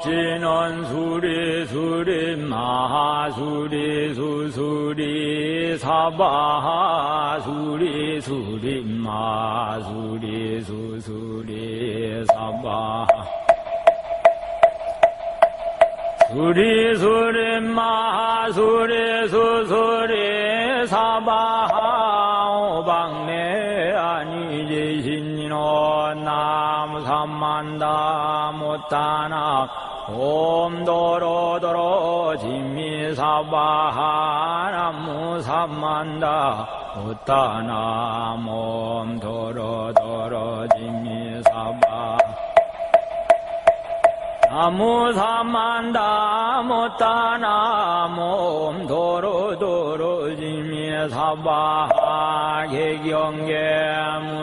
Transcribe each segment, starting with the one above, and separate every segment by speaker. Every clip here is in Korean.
Speaker 1: 정구업진원 수리 마하수리 수수리 사바하 수리 마수리 수수리 사바하 수리 마수리 수수리 사바하 오방내 아니지신이노 나무삼만다 못다나 옴도로도로 진미사바하 나무삼만다 못다나 옴도로도로 진미사바하 나무삼만다 못다나 옴도로도로 진미사바하 개경계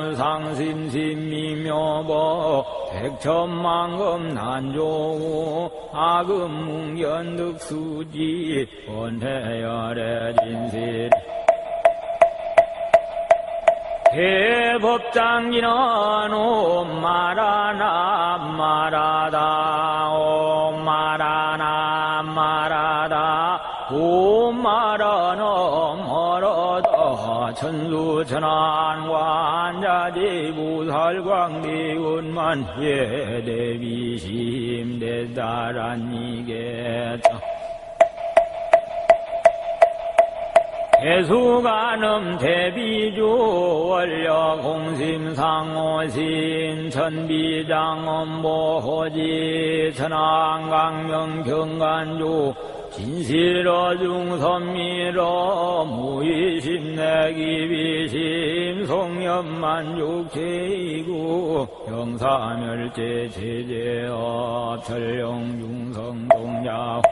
Speaker 1: 무상심심미묘보 백천만금 난조우 아금문견득수지 원해열의 진실 대법장기는 옴마라나 마라다 옴마라나 마라다 옴마라나 멀어다 천수천안관자지 무살광대운만 예대비심 대다란이겠다 대수가늠 대비주 원력 공심상오신 천비장엄보호지 천안강명 경간주 진실어 중선미러 무의심 내기비심 송염만육체이구 영사멸제 제제업 철령중성동자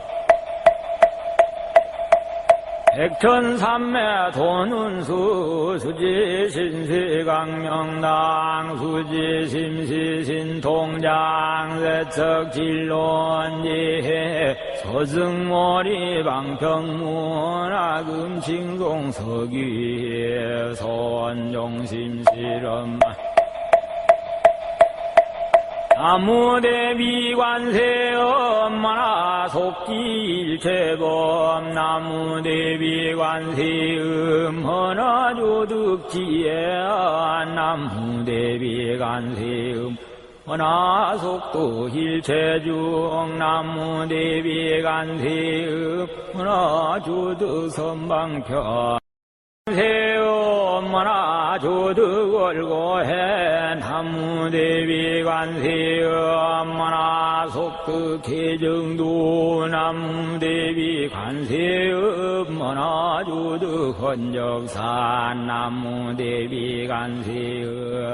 Speaker 1: 백천삼매 돈운수 수지신시강명당 수지심시신통장 세척진론지해 서승머리 방평문 아금칭송 서귀에 선종심실엄 나무대비관세 엄마나 속기일체범 나무대비관세 음허나조득지에 나무대비관세 음허나속도일체중 나무대비관세 음허나조득선방편 세엄마나 조득월고해 나무대비관세 엄마나 속득해정도 나무대비관세 엄마나 조득헌적산 나무대비관세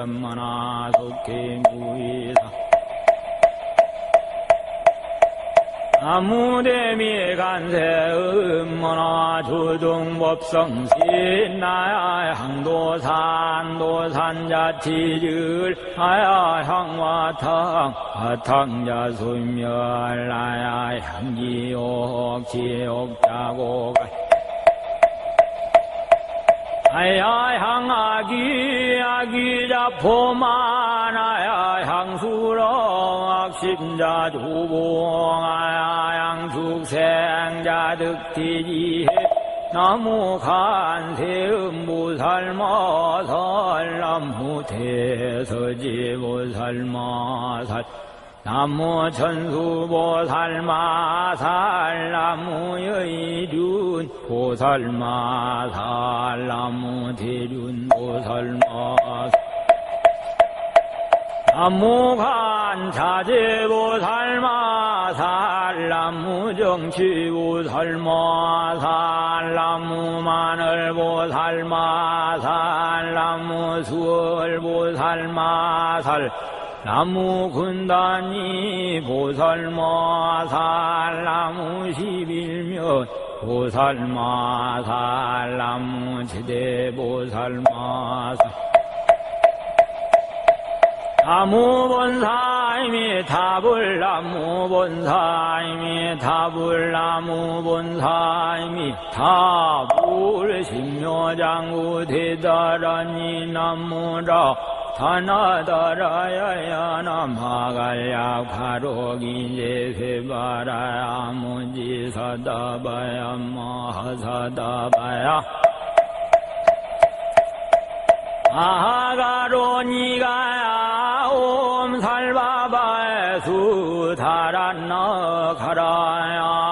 Speaker 1: 엄마나 속해무이사 나무대비관세 음모나 조동법성신 나야 항도산 도산자치질 나야 향화탕 화탕자소멸 나야 향기옥 지옥자고가 나야 향아기 아기자포만 나야 향수렁 악심자 조봉 나야 향숙생자 득티지해 나무간세음보살마살 나무대서지보살마살 나무천수보살마살 나무여의륜 보살마살 나무대륜 보살마살 나무간자재보살마살 나무정치보살마살 나무마늘보살마살 나무수월보살마살 나무군단이 보살마살 나무십일면 보살마살 나무지대보살마살 나무본사임이 답을 나무본사임이 답을 나무본사임이 답을 신묘장구 대다라니 나무라 산하다라야야 남하갈야 가로기제 세바라야 무지사다바야 마하사다바야 아가로니가야 옴살바바에 수다란나 가라야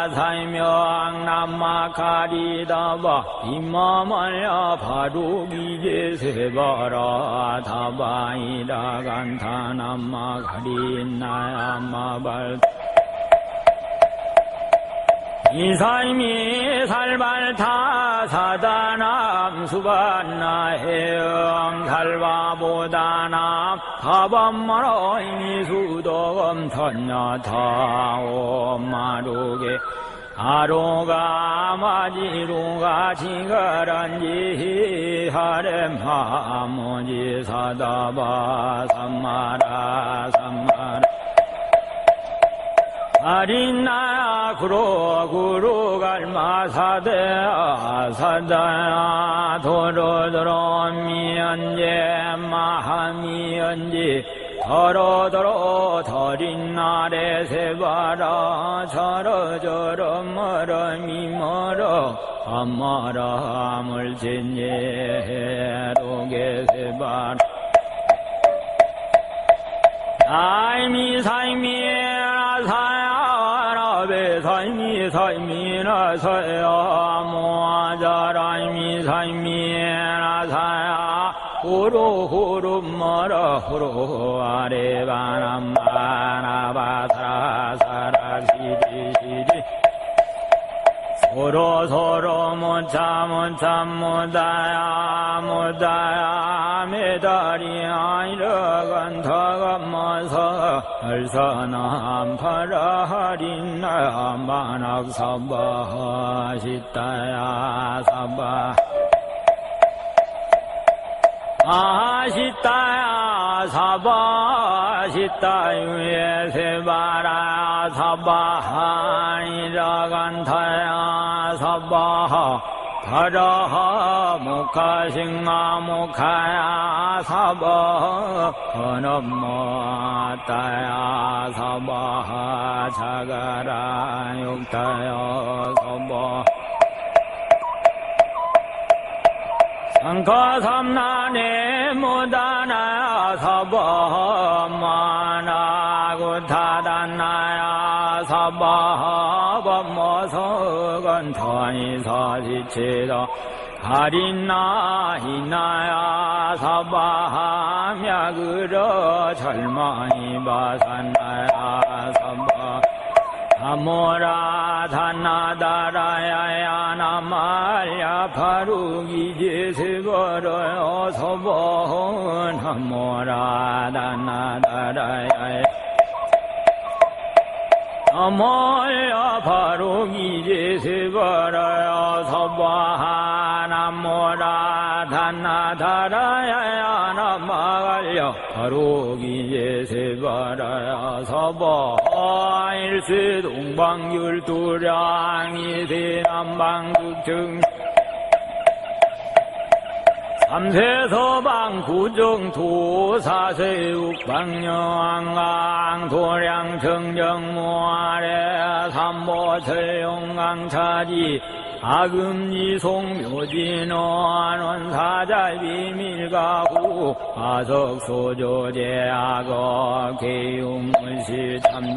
Speaker 1: 다사이명 남마카리다바 임마말야 바루기제 세바라 다바이라 간타 남마카리나야 마발 이사이미 살발타 사다남 수반나 해영 살바보다남 타밤마라 이미수도검 턴야타 옴마루게 아로가 마지루가 지가란지 하렘하 모지 사다바 삼마라 삼마라 아린나야 구로 갈마사대 아사다야 도로도로 미연제 마하미연지 더러더러 더린나래 세바라 저러저러 멀어미 멀어 아마라 물진예 로게 세바라 사이미 사야라베 사이미 사이미나사야 모아자라이미 사이미나사야 후루 마라 후루 아레바남마나바사라 시지 서로 못다야 메다리야 이러간다가 마사 얼사남 파라하린나 만악사바 시타야 사바 아시타야 사바 시타유에 세바라 사바하 이라간타야 사바하 가라하 무카싱마 무카야 사바하 건엄마따야 사바하 자가라 육타야 사바하 상가삼나네 무다나야 사바하 마나구타단나야 사바하 법모서건타니 사지체다 가린나 히나야 사바하 мя그러 절마니 바산나야 사바하 아모라 다나다라야야 나말야 바루기제 세버러요 서번 아모라 다나다라야야 아모야 바루기제 세버러요 서번 아모라 다나다라야야 나말야 바루기제 세버러요 서번 일세 동방율도량이 대남방국정 삼세 서방 구정 도사세 uk방영왕강 도량 정정 무아래 삼보철 용강차지 아금지 송묘진원 사자 비밀가구 아석소조제 악어 개용문실 참중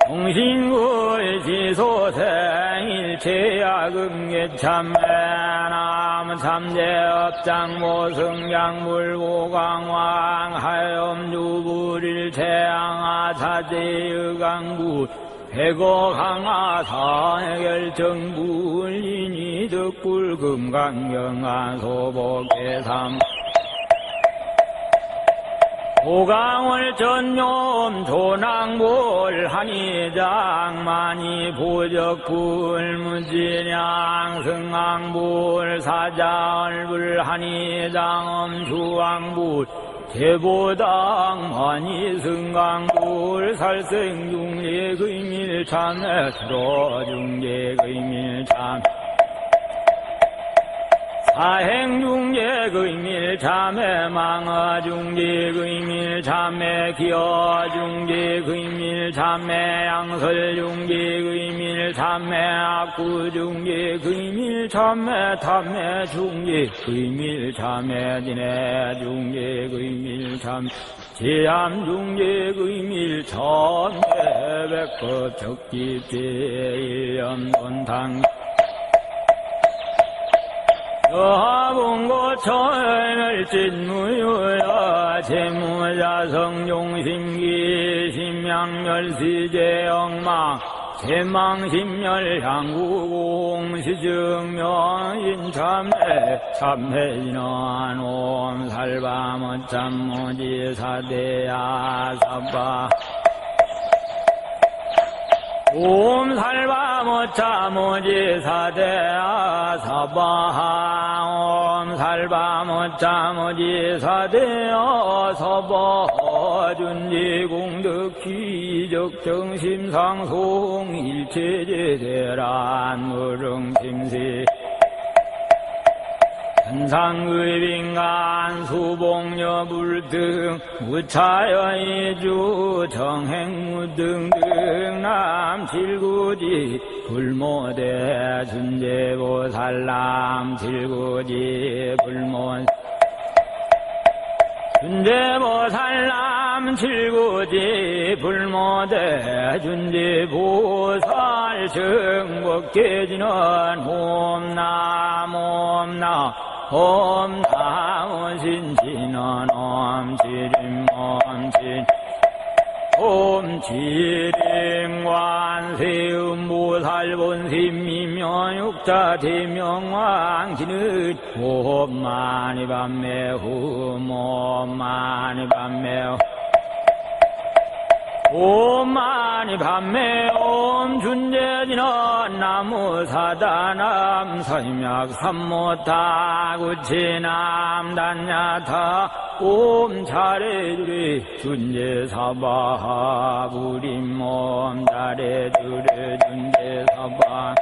Speaker 1: 동신구의 지소생일체야금계참매남 참제업장모승양물고강왕 하염주불일체양아사제의강구 해고강아사해결정불인이 득불금강경아소복계삼 오강월 전념 조낭불 한의장만이 부적불 무진양 승왕불 사자얼불 한의장 엄주왕불 제보당 많이 승강불 살생중례 의밀참 들어중례 의밀참 사행중재 근밀참회 망어중재 근밀참회 기어중재 근밀참회 양설중재 근밀참회 악구중재 근밀참회 탐매중재 근밀참회 진해중재 근밀참회 제암중재 근밀참회 백급 적기제일염돈당 여하봉고철멸진무유야 재무자성종심기 심양멸시제영망 재망심멸향구공시증명인참회 참회인원옴 살바못참무지사대야 사바 옴 살바모차모지 사대야 사바하 옴 살바모차모지 사대야 사바하 준지공덕 기적정심상송 일체제대란 무릉심시 천상의빙간 수봉여불등 우차여이주 정행무등등 남칠구지 불모대 준제보살남 칠구지 불모 준제보살남 칠구지 불모대 준제보살 정복계지는 옴남 옴남 옴남 신지는 옴지림 옴지 옴지림 관세음보살 본심미명육자 대명왕지는 옴마니 밤매후 옴마니 밤매후 옴마니 밤매 옴 준재지는 나무사다남 서임약 삼모타 구치남 단야타 옴 잘해주리 준재사바 부림몸 잘해주리 준재사바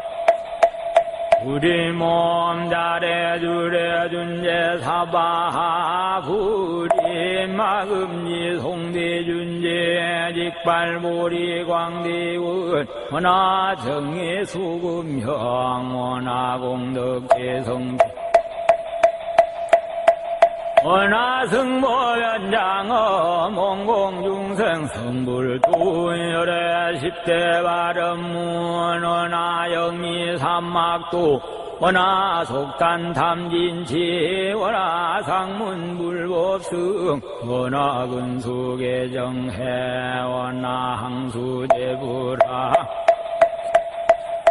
Speaker 1: 우리 몸 잘해주래 준재사바 부리 마금지 송대준재 직발보리 광대운 원하정의 수금형 원하공덕대성 원하승보연장어 몽공중생 성불두열의 10대 발음문 원하영리 삼막도 원하속단탐진치 원하상문불법승 원하근수계정해 원하항수제불하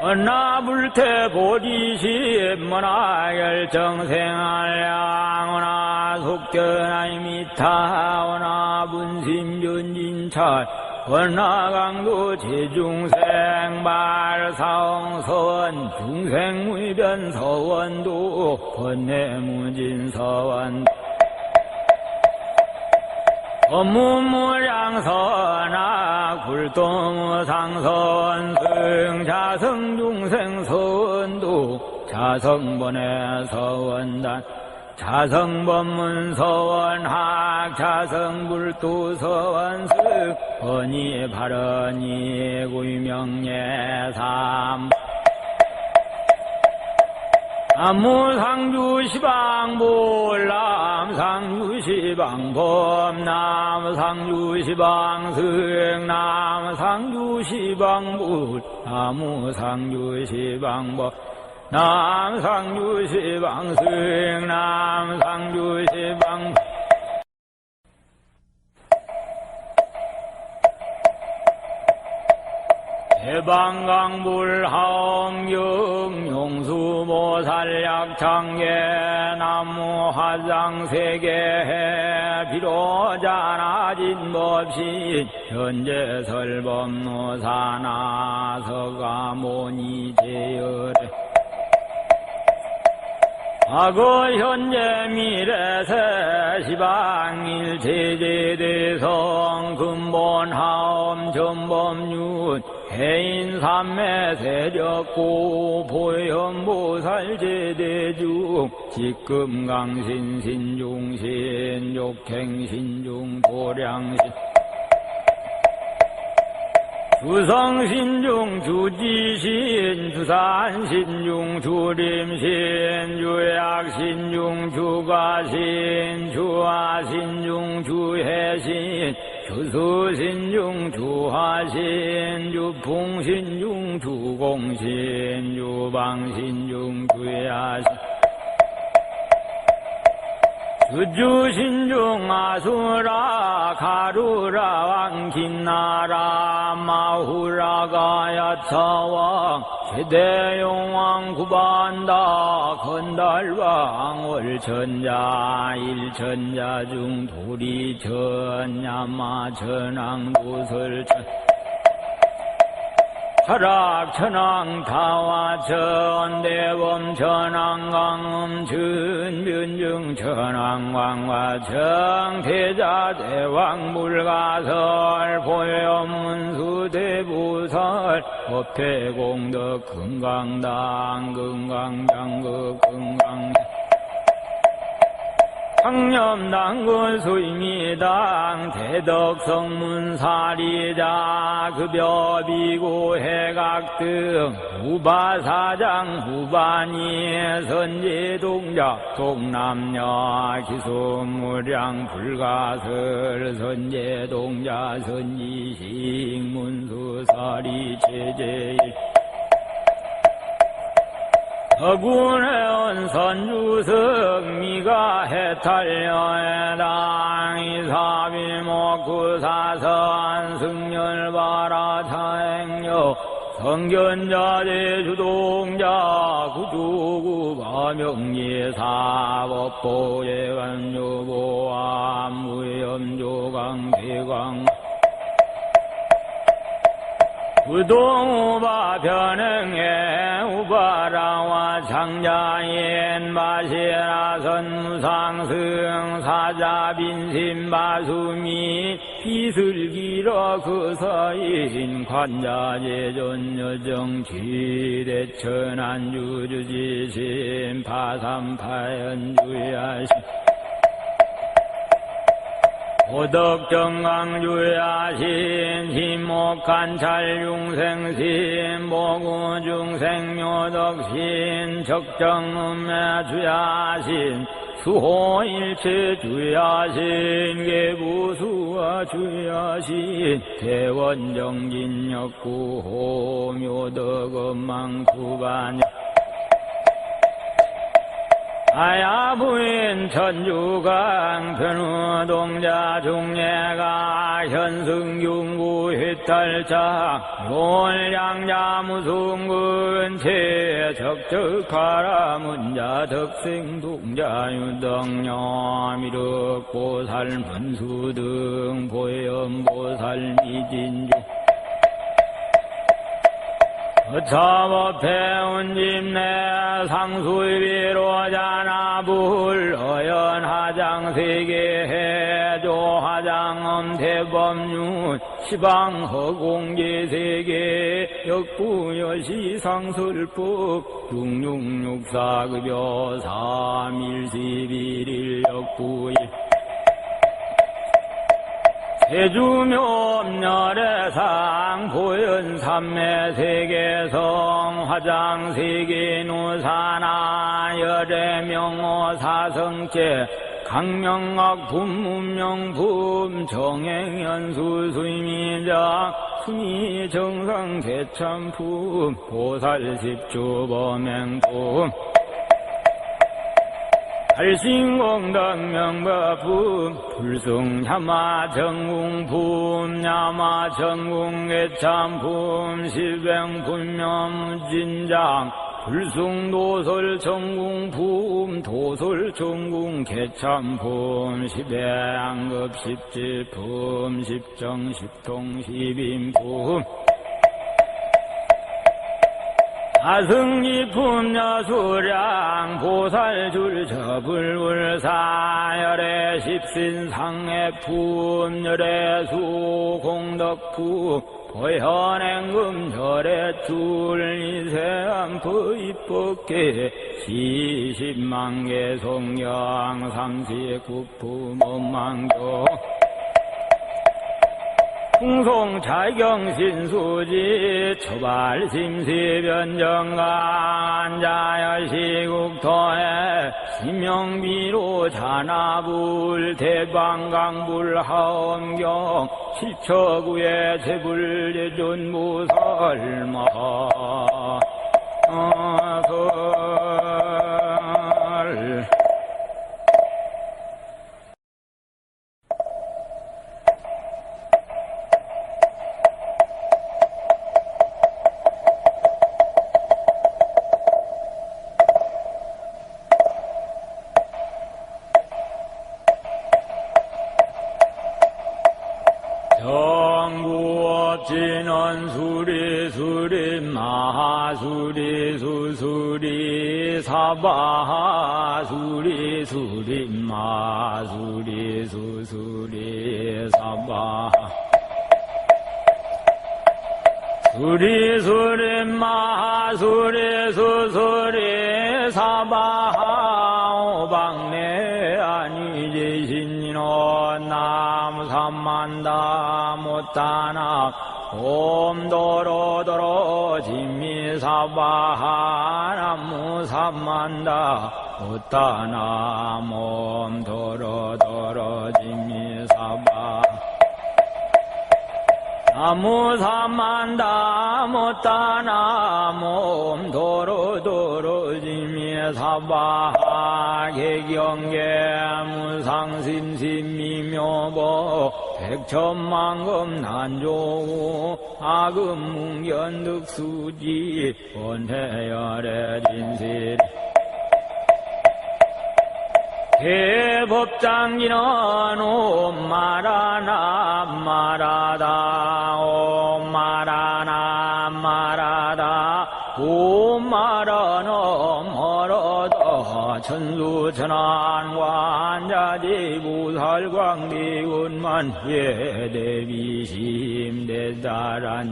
Speaker 1: 원하불태보리심 원하결정생활량 원하속견아이미타 원하분심전진찰 원하강도 제중생 말사홍서원 중생무변서원도 번뇌무진서원 업무무량선악 굴동무상선 승자성중생선도 자성번외서원단 자성법문서원학 자성불도서원승 번이 발언이 구명예삼 남무상주시방볼 남상주시방법 남상주시방승 남상주시방불 남무상주시방법 남상주시방승 남상주시방 대방강불하엄경 용수모살약창계 나무화장세계해 비로자나진법신 현재설법노사나서가모니제열에 과거 현재 미래세 시방일체제대성 근본하엄 전범윤 해인삼매 세력고 보현보살 제대주 직금강신 신중신 욕행신중 도량신 주성신중 주지신 주산신중 주림신 주약신중 주가신 주화신중 주해신 주수신중 주화신 주풍신중 주공신 주방신중 주야신 주주신중 아수라 가루라 왕긴나라 마후라가 야차왕 최대용왕 구반다 건달왕 월천자 일천자 중 도리천 야마천왕 도설천 철학천왕 타화천 대범천왕 강음천 변증천왕 왕화청 대자대왕 물가설 보현문수 대부설 법회공덕 금강당 금강장극 금강 황념당군 수임이당 대덕성문사리자 급여비고 해각등 후바사장 후반이 선제동자 동남녀 기소무량 불가설 선제동자 선지식 문수사리 체제일 어군해온 선주석 미가 해탈려해당 이사비목구사선 승열바라 차행여 성견자 제주동자 구주구바 명예사 법보예관요보암 무염조강 대광 우동우바 변행해 우바라와 장자인 마시라 선무상승 사자빈심바수미 비슬기러 그 서인 관자제존여정 지대천안주주지심 파삼파연주야심 오덕정강주야신 힘목관찰중생신 보구중생묘덕신 적정음매주야신 수호일체주야신 계부수화주야신 대원정진역구호 묘덕엄망구반역 아야부인 천주강 변우동자 중예가 현승중구 휘탈자 롤양자 무승군 체적적하라 문자 덕생동자 유덕녀 미륵보살 문수등 보현보살 미진주 어차법해운집내 상수위로자나불 어연하장세계 해조하장엄대법륜 시방허공제세계 역부여시상설법 육육육사급여 3일시비일 역부일 세주묘업열애상 보현삼매세계성 화장세계누사나 열애명호사성제 강명학 분문명품 정행연수수임이자 수미정상대참품 보살십주범행품 발신공덕명법품 불승야마정궁품 야마정궁개참품 실병분명진장 불승도설정궁품 도설정궁개참품 십양급 십지품 십정십통 십인품 아승리품 여수량 보살줄 저불울사 열애 십신상해품 열애수 공덕품 고현행금 절해출이세암프 입법계 시십만개 송경 삼시국부문망교 풍송찰경신수지 초발심시변정간 자여시국토에 심명비로 잔나불 대방강불 하엄경 실처구의 제불예존무설마 정구업진원 수리수리 마하수리 수수리 사바하 수리수리 마수리 수수리 사바하 수리수리 마하수리 수수리 사바하 오방내 아니제신이노 남삼만다 못다나 옴도로도로 진미사바하 남무삼만다 못다나 옴도로도로 진미사바하 나무삼만다 못다나 몸도로도로 지미사바하 개경계 무상심심미묘보 백천만금 난조우 아금문견득수지 원해열의 진실 대법장기는 옴마라나 마라다 옴마라나 마라다 옴마라나 멀어다 천수천안관자지 부살광대운만 예대비심 대다란이겠다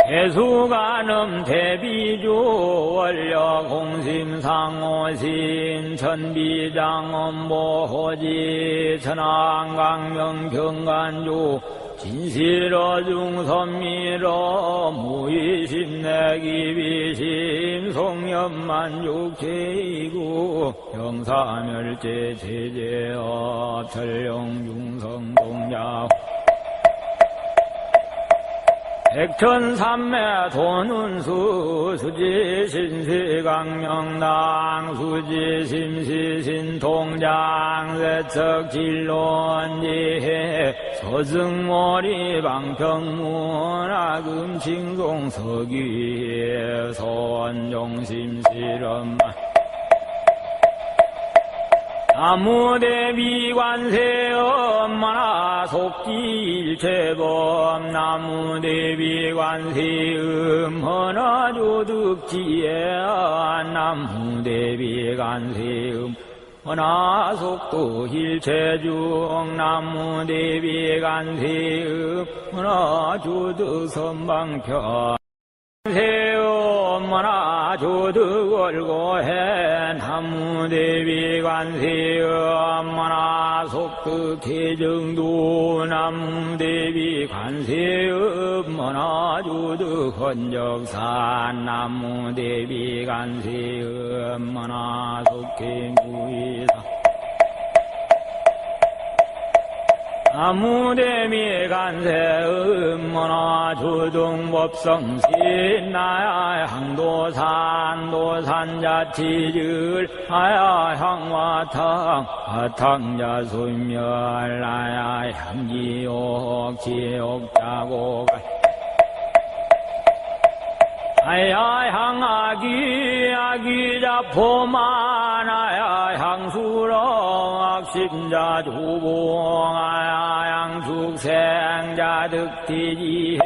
Speaker 1: 대수가늠 대비주 원력공심상호신 천비장엄보호지 천안강명경간주 진실어중선미러 무의심내기비심 송염만육제이구 영사멸제 제제업 천령중성동자 백천삼매 돈운수 수지신시강명당 수지심시신통장 세척진론지해 서승머리 방평문화금칭송 서귀에 선종심실엄 나무대비관세 엄마나 속지일체범 나무대비관세 음허나조득지에 나무대비관세 음허나 속도일체중 나무대비관세 음허나 조득선방편 세엄마나 조득월고해 나무대비관세엄마나 속득해정도 나무대비관세엄마나 조득헌적산 나무대비관세엄마나 속해무이사 나무대비관세 음모나 주등법성신 나야 향도산 도산자치질 나야 향화탕 화탕자수멸 나야 향지옥 지옥자고 나야 향아기 아기자포만 나야 향수렁 악심자 주봉 나야 향숙생자 득티지해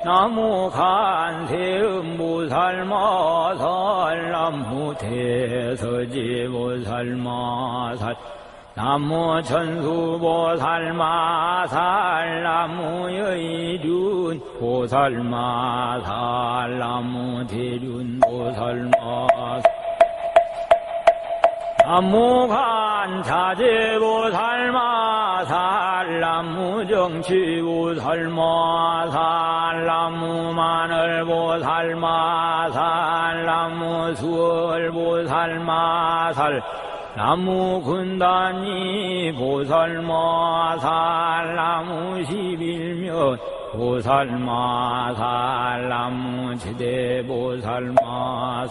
Speaker 1: 나무 간세음무살마살 나무 대서지무살마살 나무 천수보살마살 나무 여의륜 보살마살 나무 대륜 보살마살 나무 간자재보살마살 나무 정치보살마살 나무 마늘보살마살 나무 수월보살마살 나무 군단이 보살마살 나무 11면 보살마살 나무 제대보살마살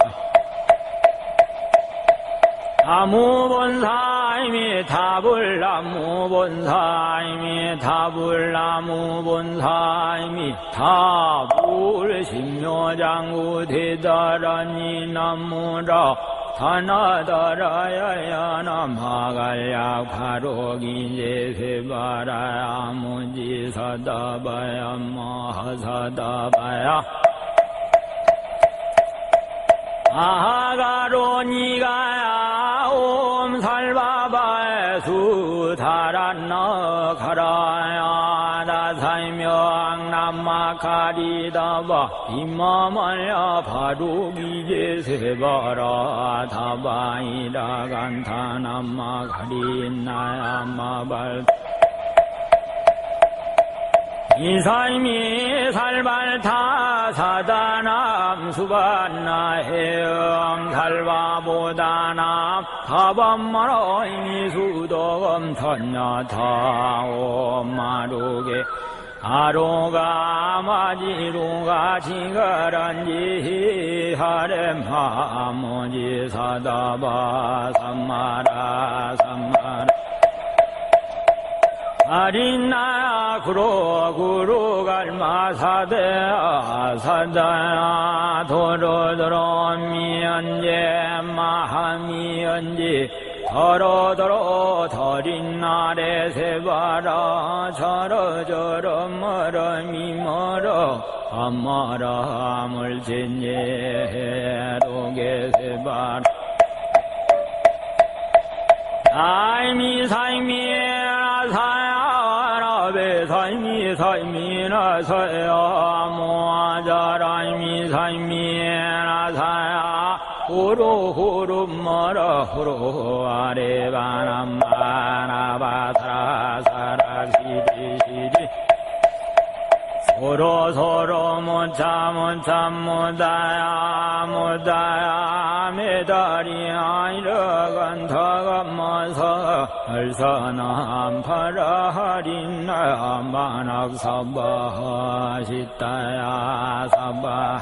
Speaker 1: 나무 본사임이 답을 나무 본사임이 답을 나무 본사임이 답을 신묘장구 대다라니 나무라 다나다라야야 남하갈야 가로기제 세바라야 무지사다바야 마하사다바야 아가로니가야 옴살바바에 수다란나 가라야 나사이명 남마카리다바 임마말야 바로기제 세바라 다바이라 간타 남마카리나야 마발 이사임이 살발타 사다남 수반나해영 살바보다남 가밤마라이미 수도검 턴야타오 마루게 아로가 마지루가 지가란지 하렘하모지 사다바 삼마라 삼마라 아린나야 구로 갈마사대야 사다야 도로도로 미연제 마하미연지 더러더러 더린날에 세바라 저러저러 멀어미 멀어 아마라 물진예 도게 세바라 사이미 사야라베 사이미 사이미나 사야 모아자라이미 사이미나 사야 호로 머라 호로 아레바남마나바사라 사라시리시리 서로 못참 못다야 메다리야 이러간다가 마사 얼사남 파라하린나 만악사바 시타야 사바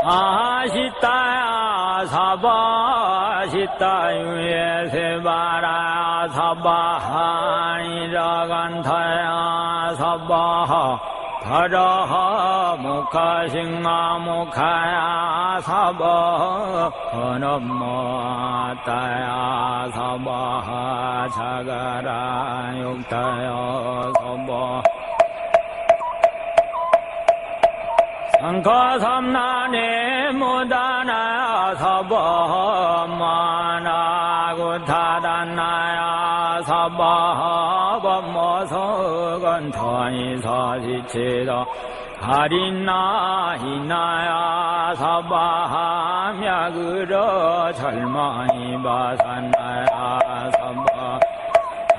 Speaker 1: 아시타야 사바 시타유에 세바라 사바하 이라간타야 사바하 파라하 무카싱마 무카야 사바 헌엄마따야 사바하 자가라 육타야 사바 상가삼난에 무다나야 사바 마나구타단나야 사바 법모서건 터니사시치다 가린나 히나야 사바 мя그러 절마이 바산나야 사바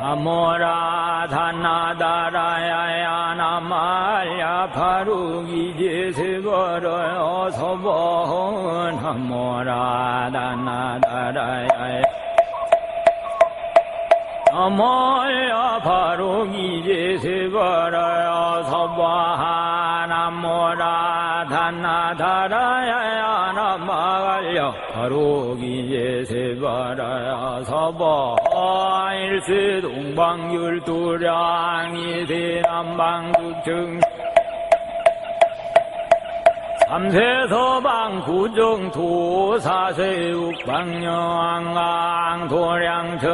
Speaker 1: 아모라 다나다라야야 나말야 바루기제 세버러요 서번 아모라 다나다라야야 아모야 바루기제 세버러요 서번 아모라 다나다라야야 나말야 바루기제 세버러요 서번 일세 동방율도량이 대남방극증 삼세서방 구정토사세육방영왕강 도량정정무아래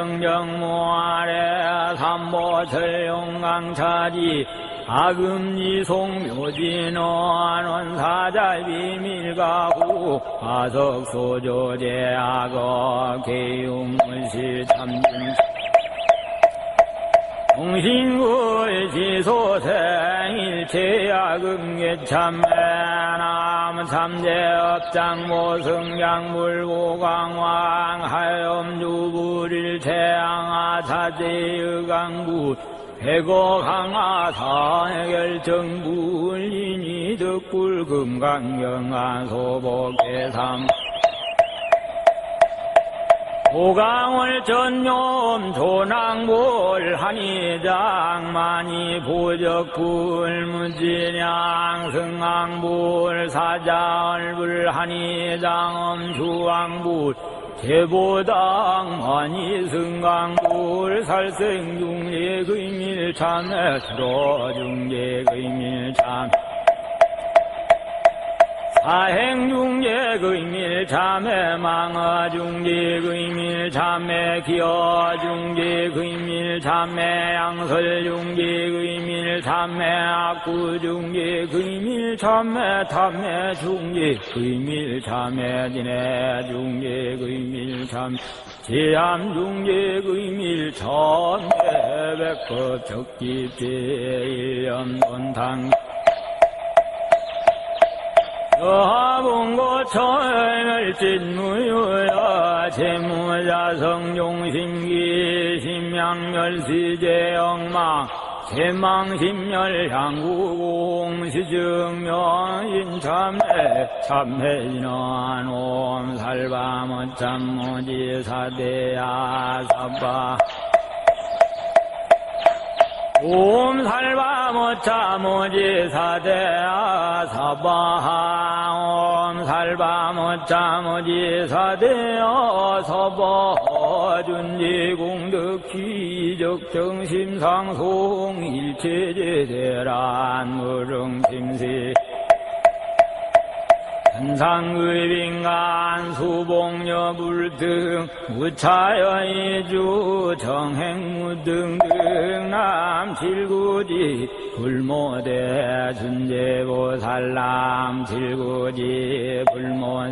Speaker 1: 삼보철용강차지 아금지 송묘진원 원사자 비밀가후 화석소조제악어 개용문시 참준 동신구의 지소생 일체야금계참매남 참제업장모승양물보광왕 하염주불일체양아 자제의강구 해고강화사해결정불인이 득불금강경한 소복계삼 오강월 전념 조낭볼 한의장만이 보적불 무진양 승왕불 사자얼불 한의장엄 주왕불 제보당 많이 승강불 살생중재 의밀참에 들어중재 의밀참 사행중재 의밀참에 망어중재 의밀참에 기어중재 의밀참에 양설중재 의밀참에 악구중재 의밀참에 탐매중재 의밀참에 진해중재 의밀참 제암중재 의밀참에 백법 적집제 일념돈당 여하봉고철멸진무유야 재무자성종신기 심양멸시제영망 재망심멸향구공시증명인참회 참회인원옴 살바모참모지사대야 사바 옴 살바모차모지사대야 사바하 옴 살바모차모지사대야 사바하 준지공덕기적정심상송 일체제대란 무릉심시 한상의빙간 수봉여불등 무차여이주 정행무등등 남칠구지 불모대 준제보살남 칠구지 불모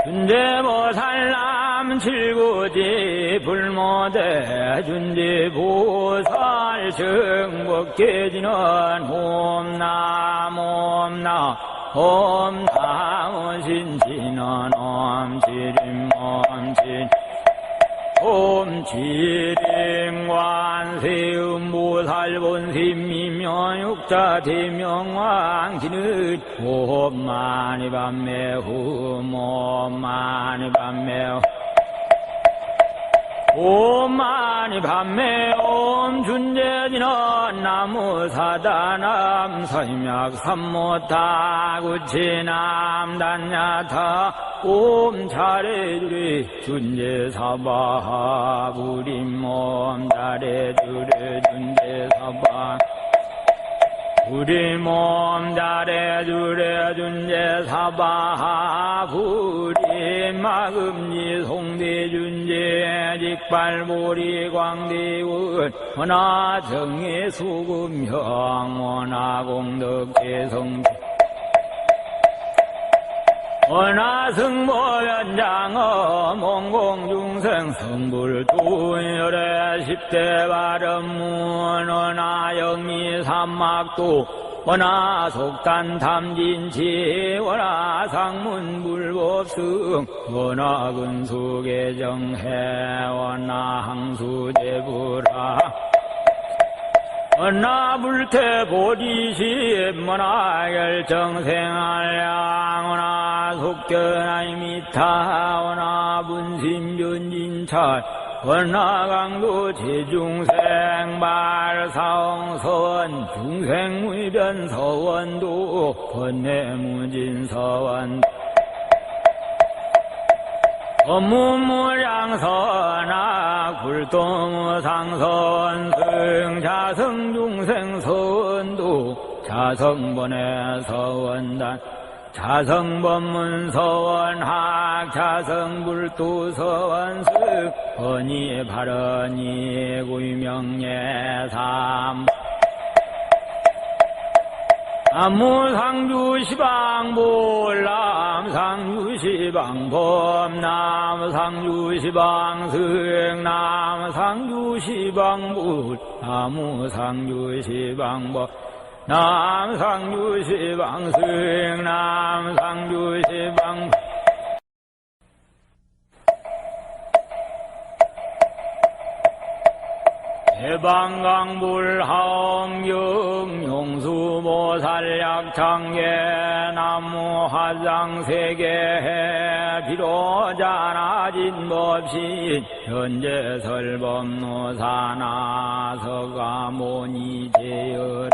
Speaker 1: 준제보살남 칠구지 불모대 준제보살 정복계지는 옴남 옴남 옴나무신지는 옴지림 옴진 옴지림관세음보살본심미명육자대명왕기는 옴마니밤매후 옴마니밤매후 옴마니밤매 옴준재지는 나무사다남 서임약삼모타 구치남단야타 옴차례주례 준재사바 부림옴 차례주례 준재사바 부림옴 차례주례 준재사바 부림마금지 송대준재 직발보리 광대운 원하정의 수금형 원하공덕계성 원하승보연장어 몽공중생 성불두열의 10대 발음문 원하영미 삼막도 원하속단탐진치 원하상문불법승 원하근수계정해 원하항수제부라 원하불태보리심 원하결정생활량 원하속견아이미타 원하분심변진찰 원하강도 제중생 발사홍서원 중생무변서원도 번뇌무진서원 법무무량선악 굴동무상선 승자성중생서원도 자성번외서원단 자성법문서원학 자성불도서원승 번이 발언이 구명예삼 남무상주시방불 남상주시방법 남상주시방승 남상주시방불 남무상주시방법 남상주시방승 남상주시방법 대방강불하엄경 용수보살약창계 나무화장세계 비로자나진법신 현재설법노사나 서가모니제열에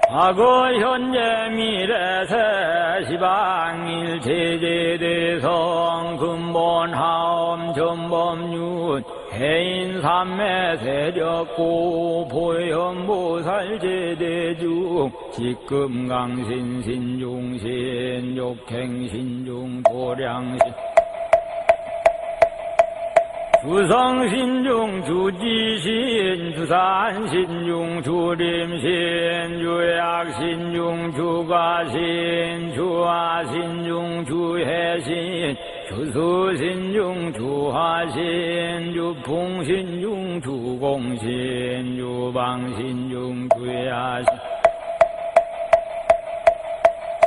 Speaker 1: 과거 현재 미래세 시방일체제대성 근본하엄 전법륜 해인삼매 세력고 보현보살제대중 직금강신 신중신 욕행신중 도량신 주성신중 주지신 주산신중 주림신 주약신중 주가신 주하신중 주해신 주수신중 주화신 주풍신중 주공신 주방신중 주야신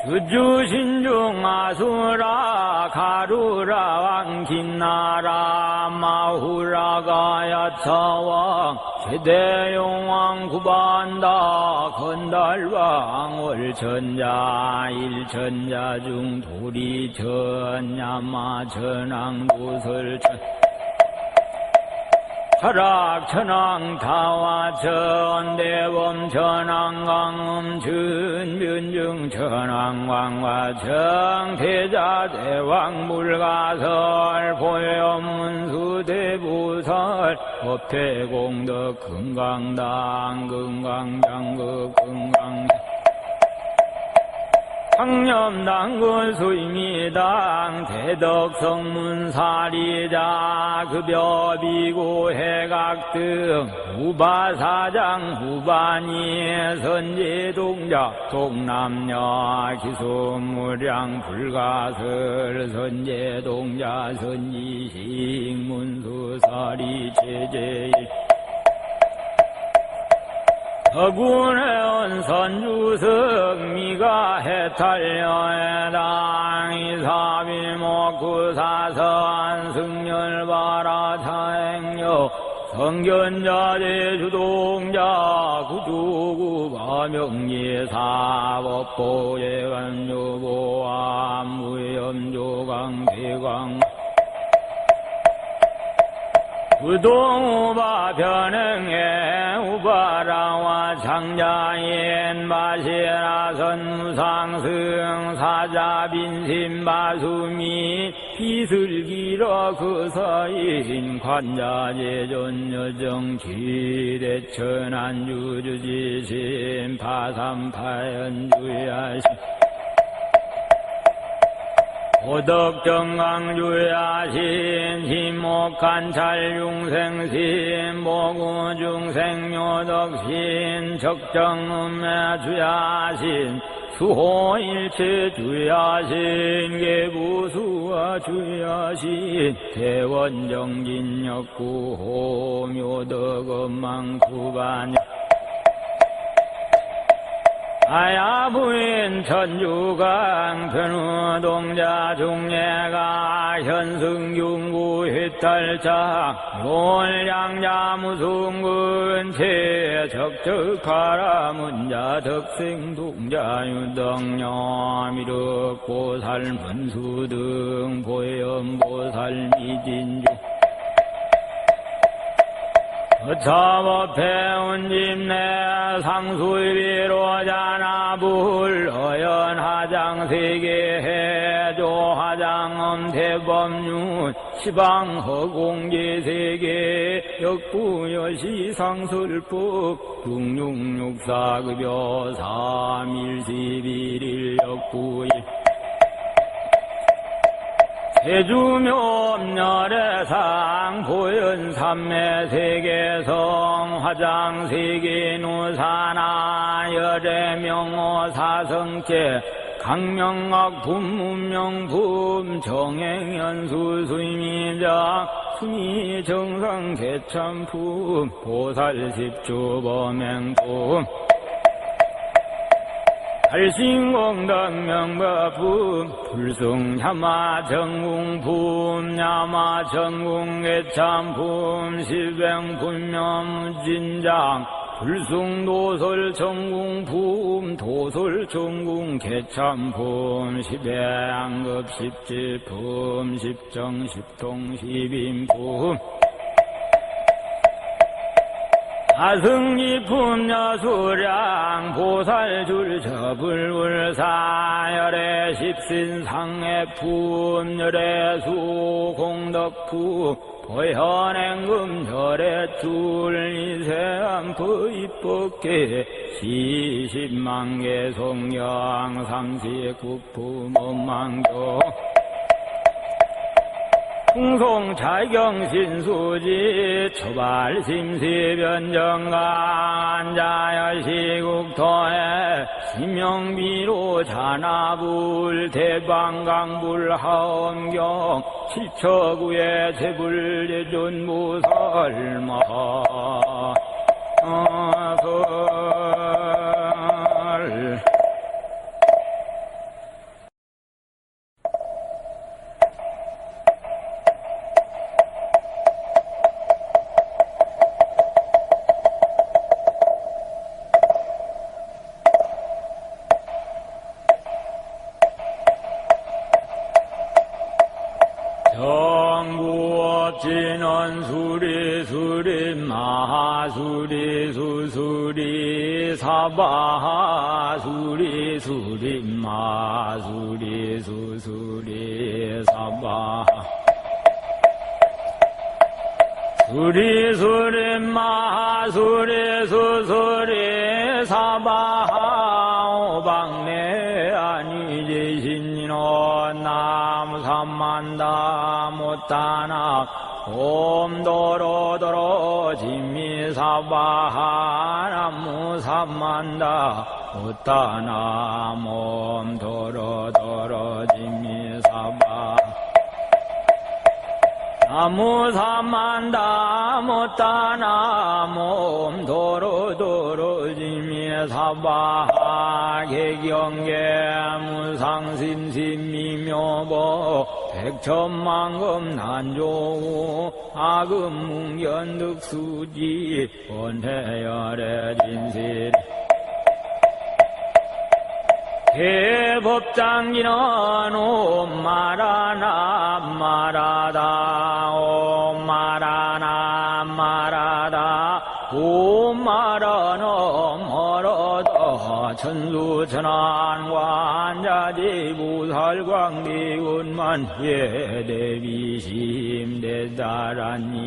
Speaker 1: 주주신중 아수라 가루라 왕긴나라 마후라가 야차왕 최대용왕 구반다 건달왕 월천자 일천자 중 도리천 야마천왕 도설천 철학천왕 타화천 대범천왕 강음천 변증천왕 왕화천 대자대왕 물가설 보현문수 대부설 법태공덕 금강당 금강장극 금강 상념당군 수임이당 대덕성문사리자 급여비고 해각등 후바사장 후반이 선제동자 동남녀 기수무량 불가설 선제동자 선지식 문수사리 체제일 서군의 선주석 미가 해탈여해당 이사비목구사선 승열바라차행여 성견자 대주동자 구주구바 명예사법보 예관유보암 무염조강 대광 부동우바 변행해 우바라와 장자인 바시라 선무상승 사자빈심 바수미 비슬기러 그서인 관자제존여정 기대천안주주지심 파삼파연주야심 오덕정강주야신 힘목관찰중생신 보구중생요덕신 적정음매주야신 수호일체주야신 계부수화주야신 대원정진역구호묘덕엄망구반야 아야부인 천주강 변우동자 중예가 현승중구 휘탈자 롤양자 무승근 체적적하라 문자 덕생동자 유덕녀 미륵보살 문수등 보현보살 미진주 어차법해운집내 상수위로자나불 어연하장세계 해조하장엄대법륜 시방허공제세계 역부여시상설법 육육육사급여 3일시비일 역부일 해주묘멸해상 보현삼매 세계성 화장세계 누사나 열애명호 사성제 강명학 분문명품 정행연수 수임이자 수미정상 개참품 보살십주범행품 발신공덕명법품 불승야마 전궁품 야마 전궁 개참품 실병분명진장 불승도설 전궁품 도설 전궁 개참품 십양급 십지품 십정 십통 십인품 아승리품 여수량 보살줄 저불불사 열애 십신상해품 열애수 공덕품 보현행금 열애줄 이세암프 입법계 시십만개 송영 삼십국품 엄망교 풍송찰경신수지 초발심시변정강 자여시국토에 심명비로 잔화불 대방강불 하엄경 칠처구의 제불제존무설마 정구업진원 수리수리 마하수리 수수리 사바하 수리수리 마수리 수수리 사바하 수리수리 마수리 수수리 사바하 오방내 아니지신이노 나무삼만다 못다나 옴도로도로 진미사바하 나무삼만다 못다나 옴도로도로 진미사바하 나무삼만다 못다나 옴도로도로 진미사바하 개경계 무상심심미묘보 백천만금 난조우 아금뭉견득수지 원해열의 진실 대법장기는 옴마라나 마라다 옴마라나 마라다 옴마라나 멀어다 천수천안관자지 부살광대운만 예대비심 대다란이겠다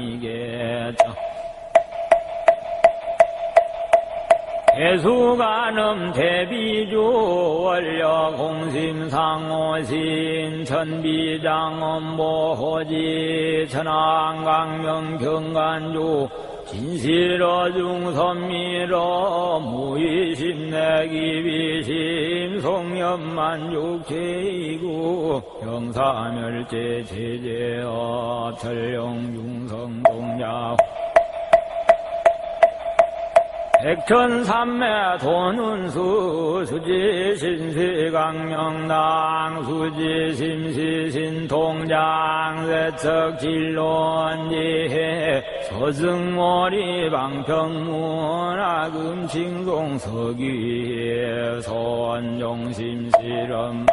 Speaker 1: 대수가늠 대비주 원려공심상오신 천비장엄보호지 천안강명경간주 진실어중선미러 무의심내기비심 송염만죽제이구 경사멸제 제제업 천령중성동자 백천삼매 돈운수 수지신시강명당 수지심시신통장 세척진론지해 서승머리 방평문 아금칭송 서귀에 선종심실엄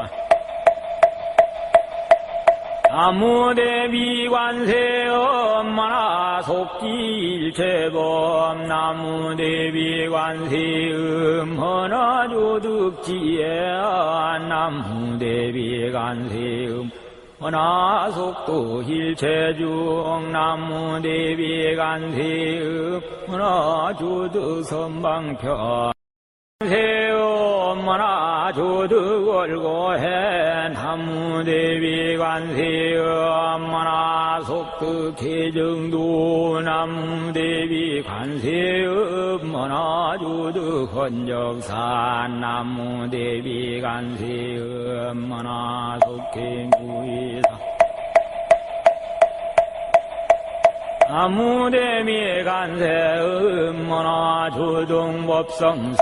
Speaker 1: 나무대비관세 엄마나 속기일체범 나무대비관세 음허나조득지에 나무대비관세 음허나 속도일체중 나무대비관세 음허나 조득선방편 세요 엄마나 조득월고해 나무대비 관세음 엄마나 속득해정도 나무대비 관세음 엄마나 조득 헌적산 나무대비 관세음 엄마나 속행구이사 나무대비 간세음 머나 조동법성신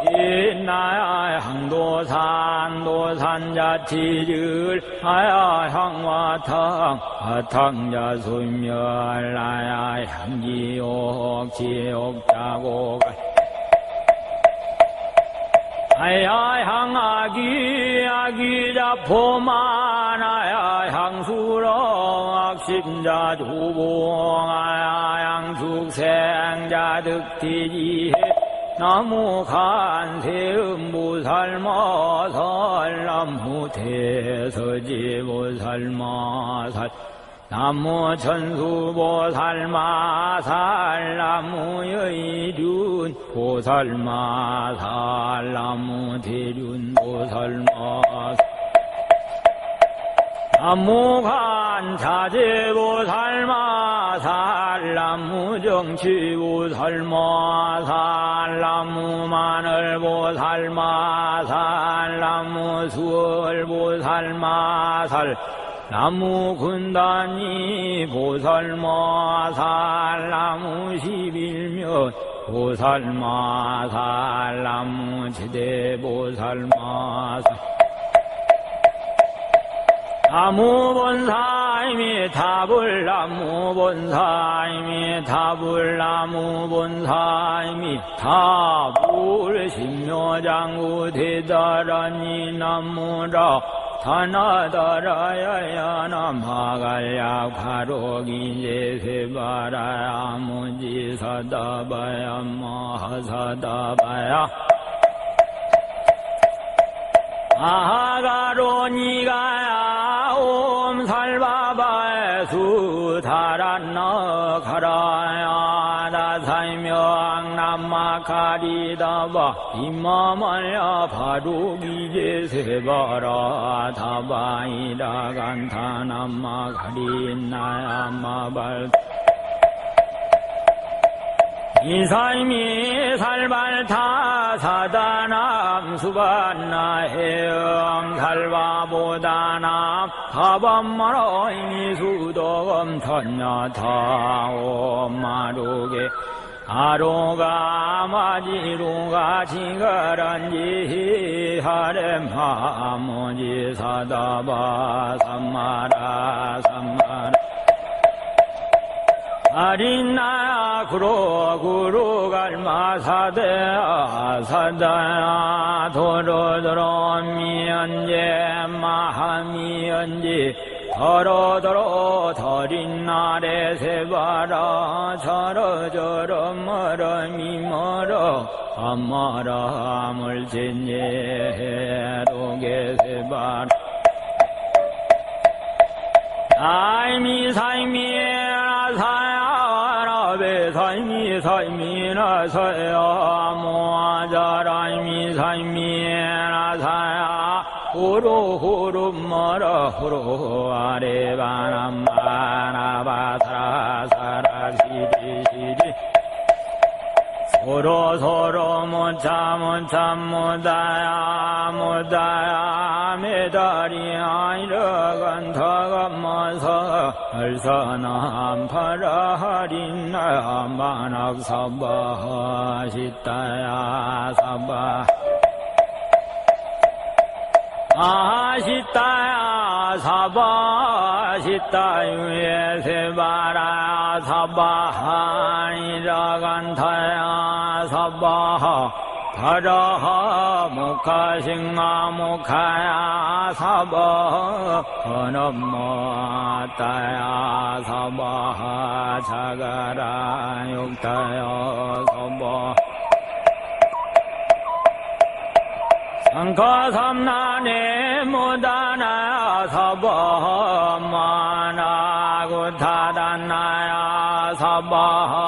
Speaker 1: 나야 향도산 도산자치질 나야 향화탕 화탕자소멸 나야 향지옥 지옥자고 나야 향아기 아기자포만 나야 향수렁 악심자 조봉 나야 향숙생자 득티지해 나무 간세음 보살마살 나무 대서지 보살마살 나무 천수 보살마살 나무 여의륜 보살마살 나무 대륜 보살마살 나무 간자재 보살마살 나무 정치 보살마살 나무 마늘 보살마살 나무 수월 보살마살 나무 군단이 보살마살 나무 11면 보살마살 나무 지대 보살마살 나무 본사임이 답을 나무 본사임이 답을 나무 본사임이 답을 신묘장구 대다라니 나무라 타나다라야야 남하갈야 가로기제 세바라야 무지사다바야 마하사다바야 아가로니가야 옴살바바에 수다란나 가라야 다사이명 남마카리다바 임마말야 바로기제 세바라 다바이라 간타 남마카리나야 마발 이사임이 살발타 사다남 수반나 해영 살바보다남 타밤마라이미 수도검 천야타 옴마루게 아로가 마지루가 지가란지 하렘하모지 사다바 삼마라 삼마라 아린나야 구로 갈마사대야 사다야 도로도로 미연제 마하미연지 더러더러 더린나래 세바라 저러저러 멀어미 멀어 아마라 물진예 도게 세바라 사이미 사이미나 사야라베 사이미 사이미나 사야 모아자라이미 사이미나 사야 후루 머라 후루 아레바남마나바사라 사라 시리 서로 못다야 메다리야 이러간다가 마사 얼사남 파라하린나 만악사바 시타야 사바 아시타야 사바 시타유에 세바라 사바하 이라간타야 사바하 가라하 무카싱마 무카야 사바 헌엄마따야 사바하 자가라 육타야 사바 상가삼나네 무다나야 사바 마나구타단나야 사바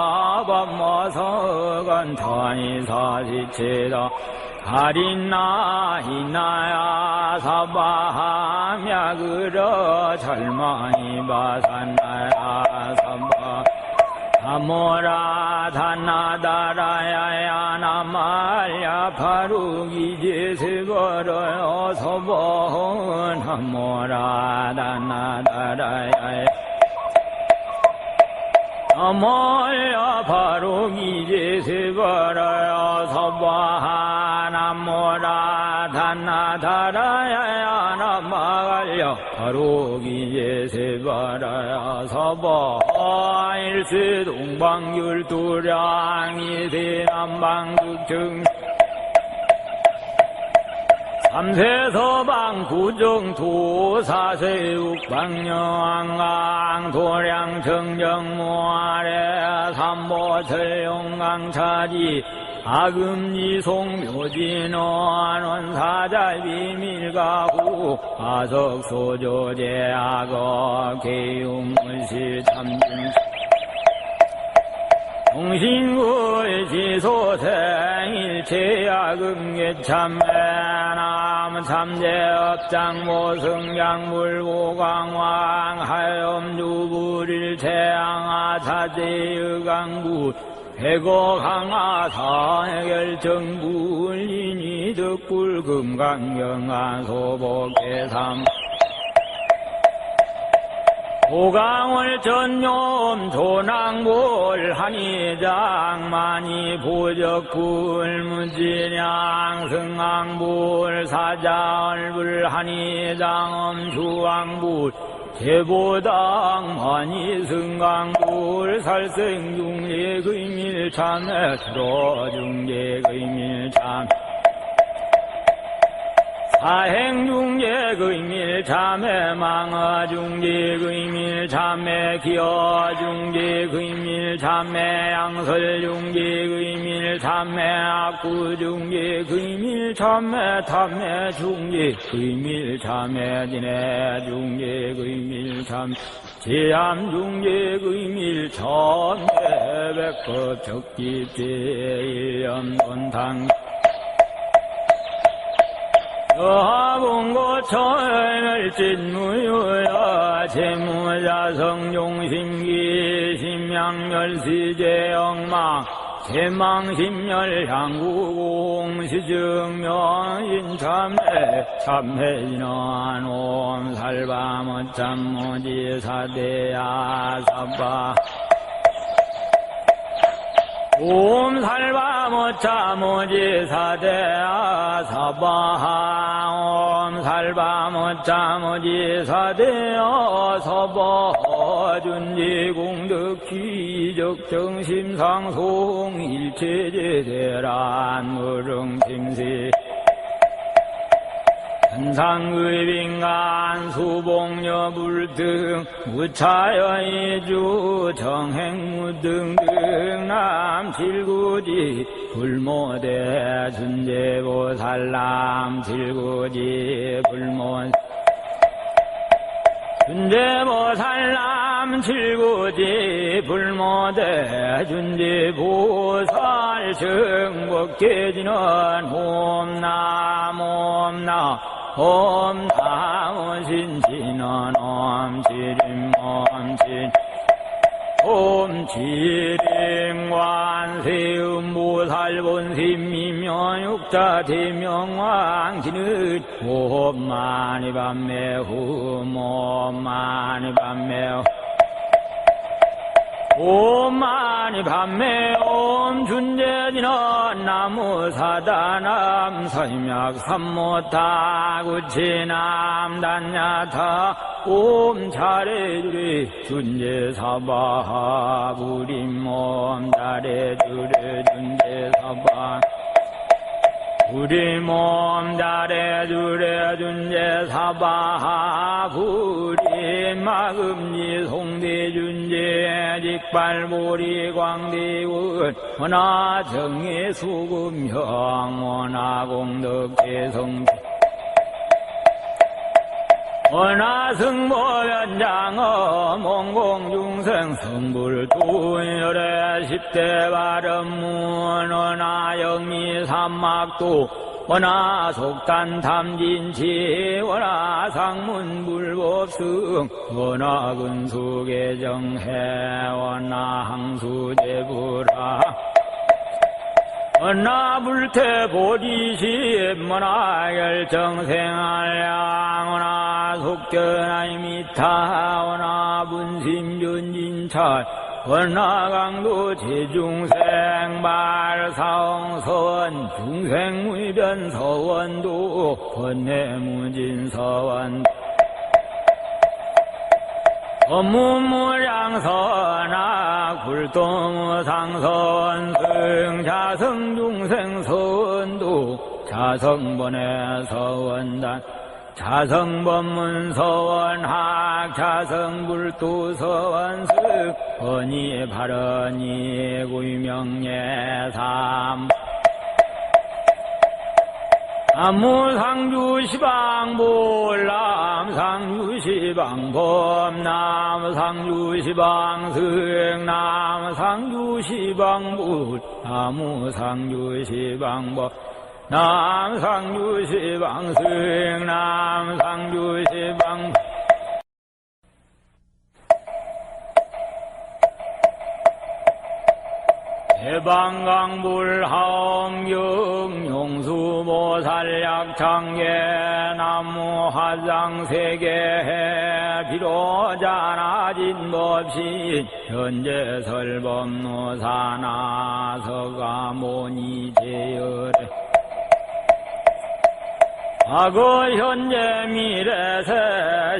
Speaker 1: 법모서건 터니 사지치다 가린나 히나야 사바하며 그러 절망이 바산나야 사바 아모라 다나다라야야 나말야 바루기제 세버러요 서번 아모라 다나다라야야 아모야 바루기제 세버러요 서번 아모라 다나다라야야 나말야 바루기제 세버러요 서번 일세 동방율도량이 대남방극정 삼세 서방 구정토 사세 육방영왕강 도량 정정모아래 삼보철 용강차지 아금지 송묘진원 사자 비밀가구 아석소조제악어 개용물실 참중 동신구의 지소생일체야금계참매남 참제업장모승장물고강왕 하염주불일체양아사제의강구 해고강아사해결정불인이 득불금강경아소복계삼 오강월 전념 조낭골 한의장만이 보적불 무진양 승왕불 사자얼불 한의장엄 주왕불 제보당 만이승강불 살생중예의밀참에 들어중예의밀참 사행중예의밀참에 망어중예의밀참에 기어중예의밀참에 양설중예의밀참에 악구중예의밀참에 탐매중예의밀참에 진해중예의밀참 제암중예의밀참에 백급적기제일염돈당 여하봉고철멸진무유야 재무자성용심기 심양멸시제영망 재망심멸향구공시증명인참회 참회인원옴 살바모참모지사대야 사바 옴 살바모차모지사대야 사바하 옴 살바모차모지사대야 사바하 준지공덕기적정심상송 일체제대란 무릉심시 현상의빙간 수복여불등 무차여이주 정행무등등 남칠구지 불모대 준제보살람 칠구지 불모 준제보살람 칠구지 불모대 준제보살 정복계지는 옴나 옴나무신신은 옴지림 옴지림관세음보살본심미명육자 대명왕지는 옴마니 밤매후 옴마니 밤매후 옴마니 밤매 옴 준재지는 나무사다남 서임약 삼모타 구치남 단야타 옴 잘해주리 준재사바 부림몸 잘해주리 준재사바 우리 몸 잘해주래 준재사바 부리 마금지 송대준재 직발보리 광대운 원하정의 수금형 원하공덕대성 원하승보변장어 몽공중생 성불두열의 10대 발음문 원하영리 삼막도 원하 속단 탐진치 원하 상문 불법승 원하 근수계정해 원하 항수제불하 원하 불태보리심 원하 결정생활량 원하 속견아이미타 원하 분심변진찰 원하 강도 제중생 말사ong 서원 중생무변 서원도 번뇌무진 서원 업무무량선악 불도무상선 승자성중생 서원도 자성번외 서원단 자성법문 서원학 자성불도 서원승 번이 발언이 구명예삼 남무상주시방볼 남상주시방법 남상주시방승 남상주시방불 남무상주시방법 남상주시방승 남상주시방 대방강불하엄경 용수모살약창계 나무화장세계해 비로자나진법신 현재설법노사나서가모니제열에 과거 현재 미래세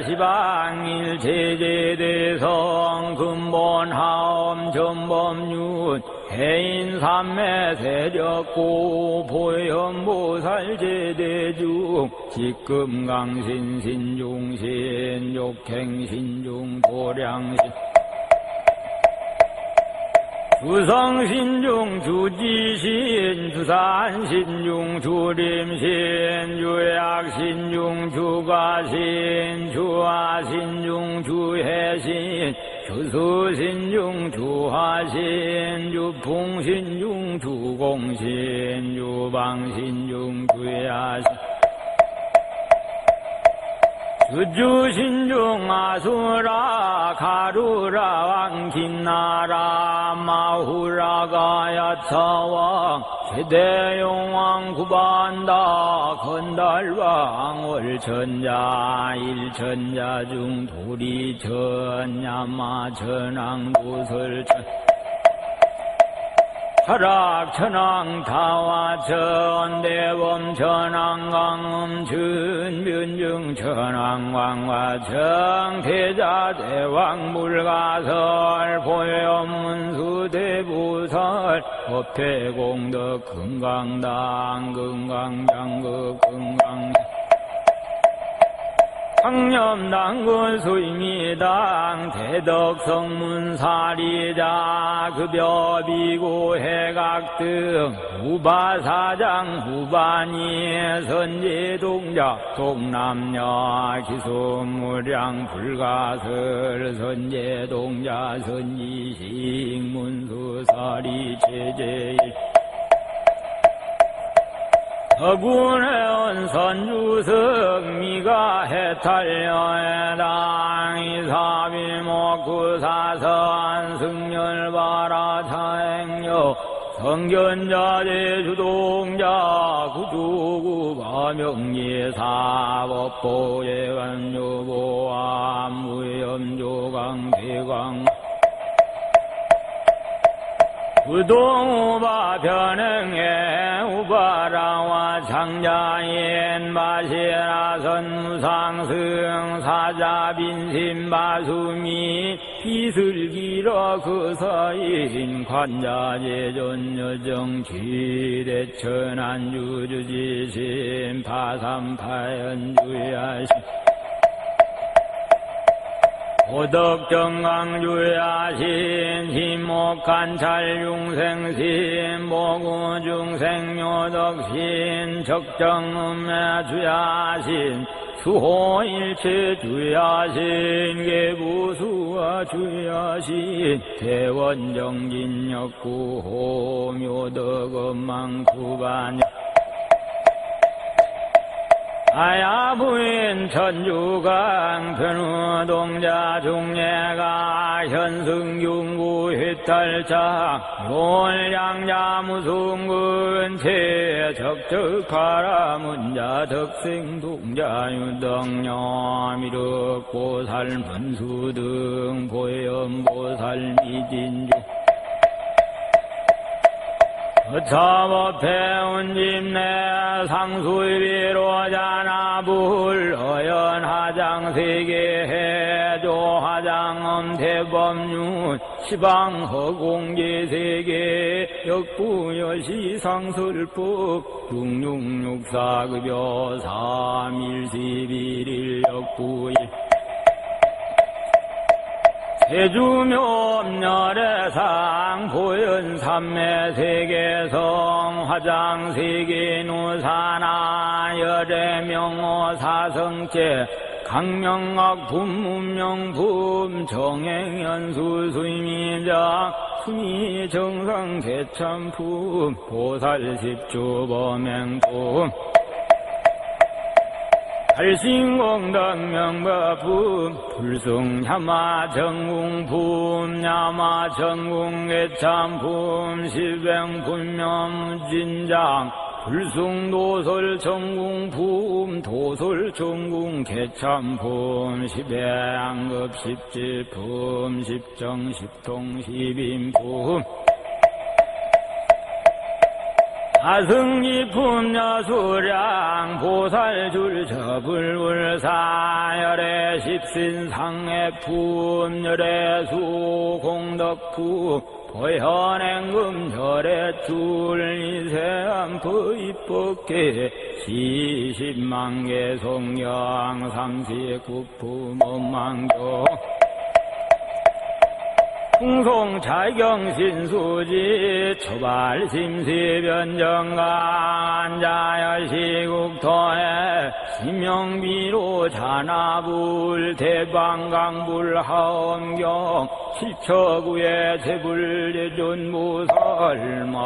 Speaker 1: 시방일체제대성 근본하엄 전범윤 해인삼매 세력고 보현보살제대중 직금강신신중신 욕행신중 도량신 주성신중 주지신 주산신중 주림신 주약신중 주가신 주화신중 주해신 주수신중 주화신 주풍신중 주공신 주방신중 주야신 주주신중 아수라 가루라 왕긴나라 마후라가 야차왕 최대용왕 구반다 건달왕 월천자 일천자 중 도리천 야마천왕 도설천 철학천왕 타화천 대범천왕 강음천 변증천왕 왕화청 대자대왕 물가설 보현문수 대부설 법태공덕 금강당 금강장극 금강 황념당군 수임이당 대덕성문사리자 급여비고 해각등 후바사장 후반이 선제동자 동남녀 기소무량 불가설 선제동자 선지식 문수사리 제제일 서군해온 선주석 미가 해탈려해당 이사비목구사선 승열바라 차행여 성견자 제주동자 구주구가 명예사 법보예관요보암 무염조강 대광 부동우바 변행해 우바라와 장자인 바시라 선무상승 사자빈심 바수미 비슬기러 그서인 관자제존여정 지대천안주주지심 파삼파연주야심 오덕정강주야신 힘목관찰중생신 보구중생묘덕신 적정음매주야신 수호일체주야신 계부수와 주야신 대원정진역구호 묘덕엄망구반역 아야부인 천주강 변우동자 중례가 현승중구 휘탈자 용월양자 무승근 최적적하라 문자 덕생동자 유덕녀 미륵보살 분수등 보현보살 미진주 어차법해 운집내 상수위로자나불 어연하장세계 해조하장엄 대법륜 시방허공제세계 역부여시상설법 육육육사급여 3일11일 역부일 세주묘업열애상 보현삼매세계성 화장세계누사나 열애명호 사성제 강명학 분문명품 정행연수 수임이자 수미정상 대참품 보살십주범행품 발신공덕명법품 불승야마정궁품 야마정궁개참품 시뱅분명진장 불승도설정궁품 도설정궁개참품 시배양급 십지품 십정십통 십인품 아승기품 여수량 보살줄 저불불사열애 십신상해품 열애수 공덕품 보현행금 열애줄 이세암프 입법계 시십만개 송경 삼시국품 엄망교 풍송찰경신수지 초발심시변정간자여시국토에 심명비로 자나불 대방강불하엄경 시처구의 제불예존무설마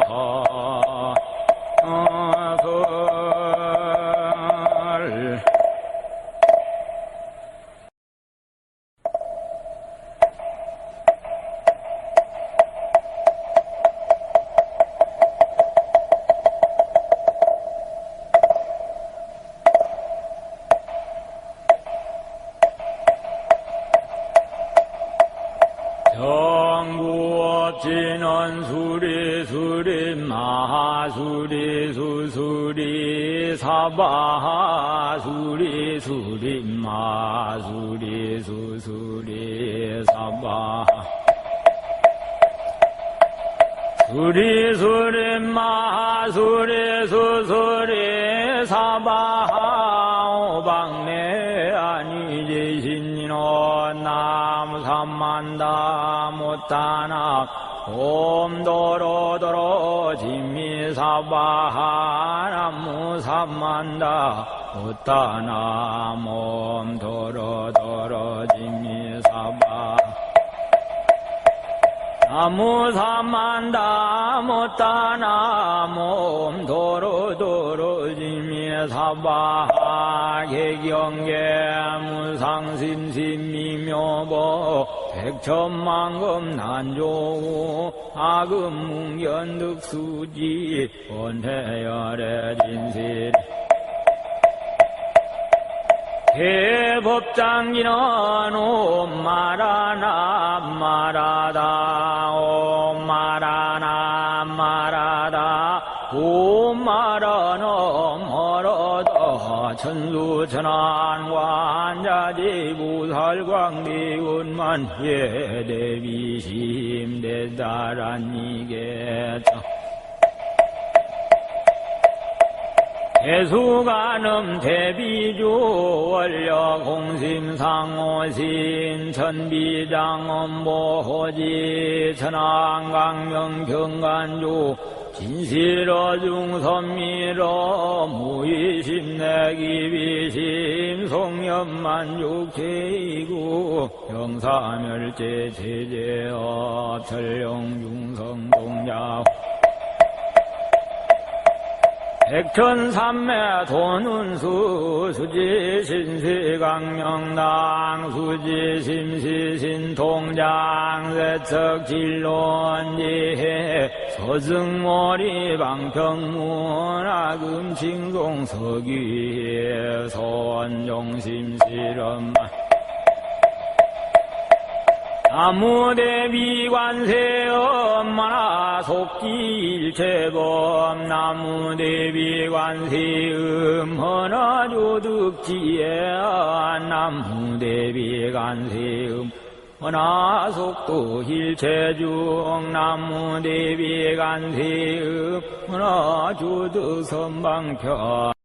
Speaker 1: 정구업진원 수리수리 마하수리 수수리 사바하 수리수리 마수리 수수리 사바하 수리수리 마하수리 수수리 사바하 오방내 아니제신이노 나무삼만다 못다나 옴도로도로 진미사바하 나무삼만다 못다나 옴도로도로 진미사바하 나무삼만다 못다나 옴도로도로 진미사바하 개경계 무상심심미묘보 백천만금 난조우 아금뭉견득수지 원해열의 진실 대법장기는 옴마라나 마라다 옴마라나 마라다 옴마라나 멀어다 천수천안관자지 부살광대운만 예대비심 대다란니게다 대수가늠 대비주 원려 공심상오신 천비장엄보호지 천안강명경간주 진실어 중선미러 무의심내기비심 송염만육제이구 영사멸제 제제업 철령중성동자 백천삼매 돈운수 수지 신시강명당 수지 심시신통장 세척 진론지혜 서승머리 방평문화 금칭송 서귀 선종심실엄 나무대비관세 엄마나 속기일체범 나무대비관세 음허나조득지에 나무대비관세 음허나 속도일체중 나무대비관세 음허나 조득선방편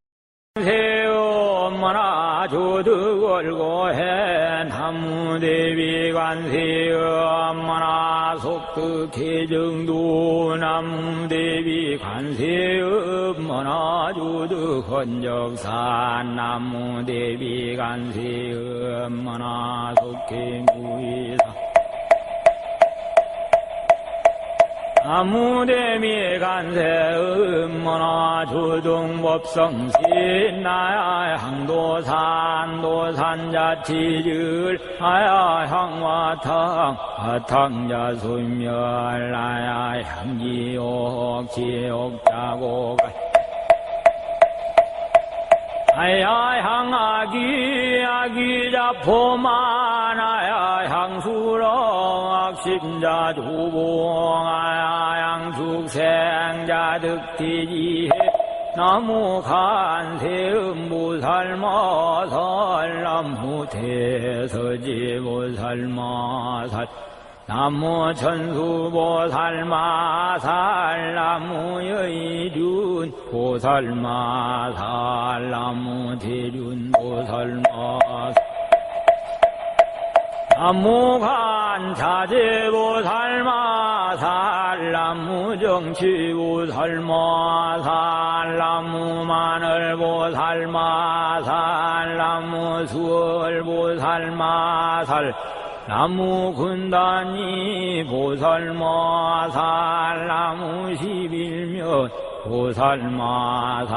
Speaker 1: 세엄마나 조득월고해 나무대비관세엄마나 속득해정도 나무대비관세엄마나 조득헌적산 나무대비관세엄마나 속해무이사 나무대비관세 음모나 조동법성신 나야 향도산 도산자치질 나야 향화탕 화탕자소멸 나야 향기옥 지옥자곡 아야 향아기 아기자포만 아야 향수렁 악심자 조봉 아야 향숙생자 득티지해 나무간세음보살마살 나무대서지보살마살 나무천수보살마살 나무여의륜 보살마살 나무대륜보살마살 나무간자재보살마살 나무정치보살마살 나무마늘보살마살 나무수월보살마살 나무군단이 보살마살 나무십일면 보살마살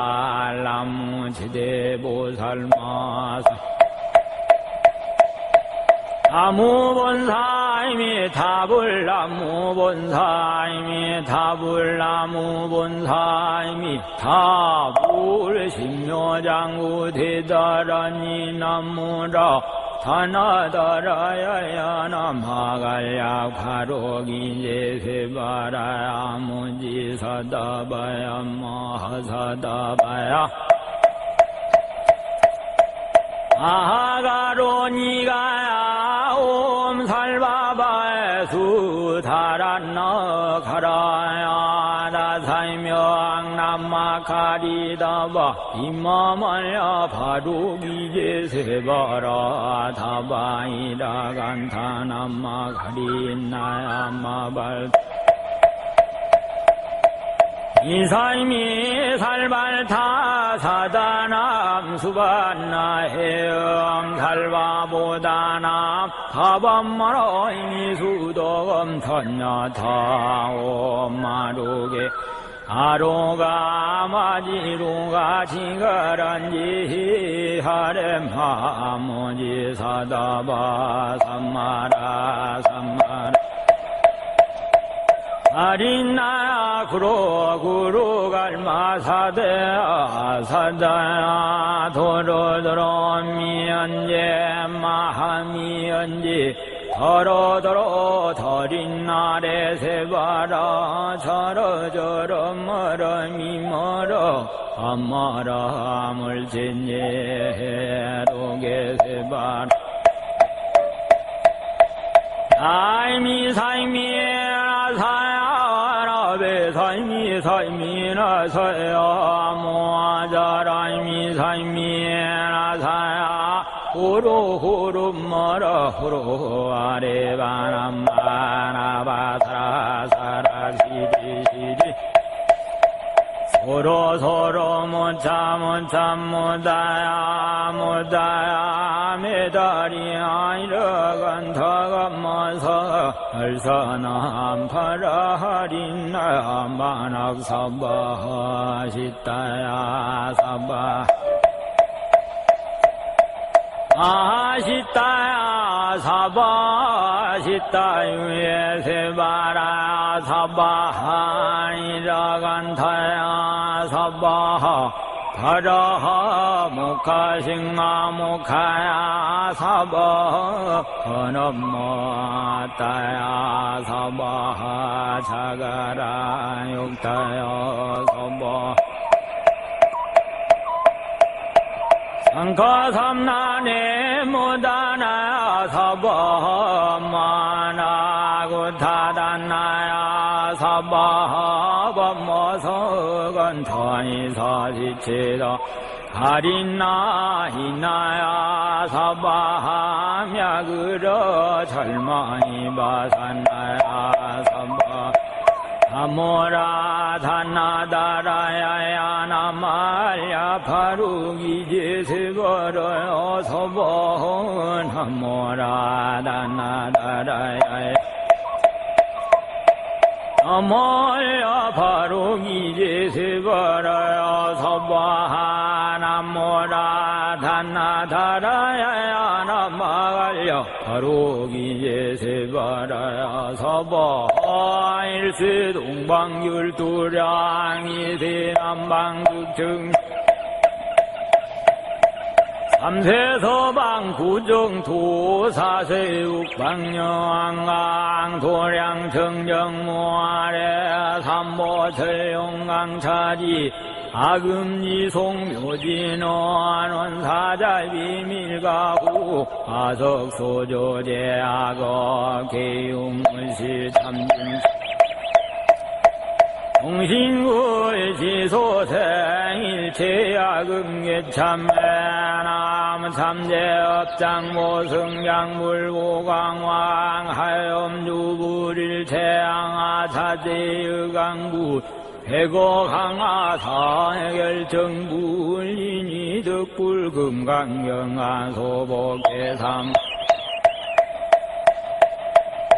Speaker 1: 나무지대보살마살 나무본사임이 답을 나무본사임이 답을 나무본사임이 답을 신묘장구 대다라니 나무라 다나다라야야 남하갈야 가로기제세바라야 무지사다바야 마하사다바야 아가로니가야 옴살바바에 수다란나 가라야 나사이명 남마카리다바 임마말야 바로기제세바라 다바이라 간타 남마카리나야 마발 이사임이 살발타 사다남 수반나해영 살바보다남 가밤마라이니 수도검 턴야타오 마루게 아로가 마지로가 지가란지 하렘하모지 사다바 삼마라 삼마라 아린나야 구로 갈마사대야 사다야 도로도로 미연제 마하미연지 더러더러 더린날에 세바라 저러저러 멀어미 멀어 아마라 물진예 도게 세바라 사이미 사야라베 사이미 사이미나 사야 모아자라이미 사이미나 사야 호로 마라 호로 아레바남바나바사라 사라 시지 서로 못참 못다야 메다리야 이러간 다감마사 알사남 파라하린나 만악사바 시타야 사바 아시타야 사바 시타유에 세바라 사바 이라간타야 사바 파라하 무카싱마 무카야 사바 헌엄마따야 사바 자가라 육타야 사바 상가삼난에 무다나야 사바 마나구타단나야 사바 법모서건터니 사지체다 가린나 히나야 사바 мя그러 절망이 바산나야 사바 아모라 다나다라야야 나말야 바루기 제세버려 서본 아모라 다나다라야야 아모야 바루기 제세버려 서본 아모라 다나다라야야 나말야 바루기 제세버려 서본 일세 동방율도량이 대남방극정 삼세 서방 구정토 사세 uk방영왕강 도량 정정무아래 삼보철용강차지 아금지 송묘진원 사자 비밀가구 아석소조제 악어 개용문시 참중 동신구의 지소생 일체야금계참매남 참제업장모승양물고강왕 하염주불일체양아차제의강구 해고강아사해결정불인이 득불금강경아소복계삼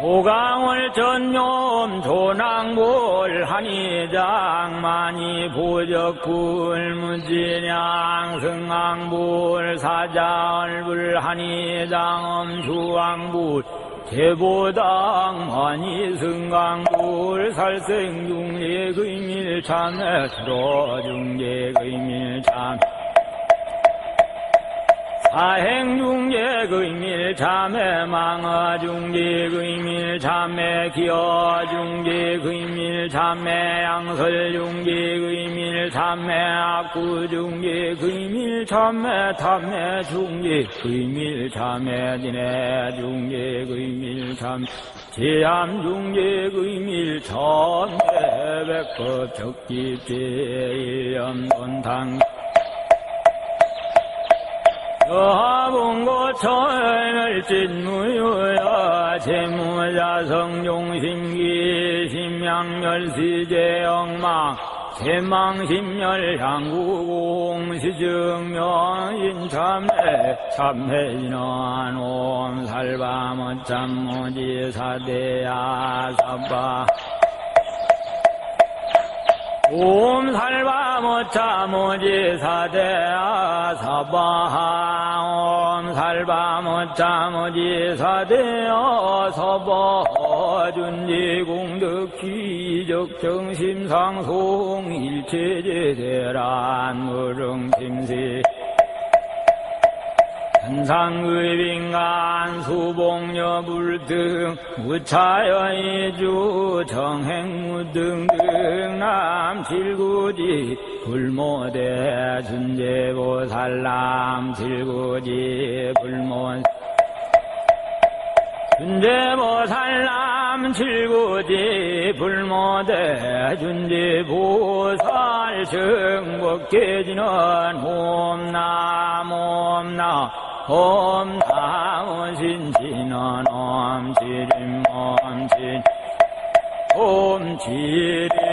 Speaker 1: 오강월 전념 조낭물 한의장만이 부적불 문진양 승왕불 사자얼불 한의장엄 주왕불 제보당 많이 승강불 살생중례의밀참에 들어중례의밀참 사행중례의밀참에 망어중례의밀참에 기어중례의밀참에 양설중례의밀참에 악구중례의밀참에 탐매중례의밀참에 진해중례의밀참 제암중례의밀참에 백법 적기제일염돈당 여하봉고철멸진무유야 재무자성종심기 심양멸시제영망 재망심멸향구공시증명인참회 참회인원옴 살바모참모지사대야 사바 옴 살바모차모지사대야 사바하 옴 살바모차모지사대야 사바하 준지공덕기적정심상송 일체제대란 무릉심시 천상의빙간 수복여불등 무차여이주 정행무등등 남칠구지 불모대 준제보살남 칠구지 불모 준제보살남 칠구지 불모대 준제보살 정복계지는 옴남 옴남 옴 나무신지는 옴지림 옴진 옴 지림관세음